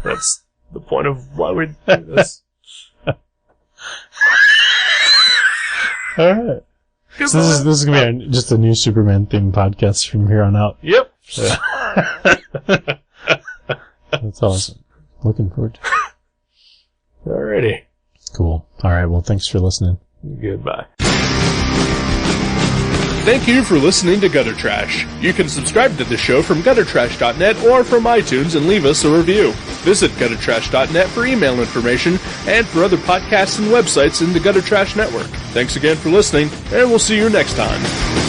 That's the point of why we do this. Alright. So this is gonna be just a new Superman themed podcast from here on out. Yep. That's awesome. Looking forward to it. Alrighty. Cool. Alright, well thanks for listening. Goodbye. Thank you for listening to Gutter Trash. You can subscribe to the show from guttertrash.net or from iTunes and leave us a review. Visit guttertrash.net for email information and for other podcasts and websites in the Gutter Trash Network. Thanks again for listening, and we'll see you next time.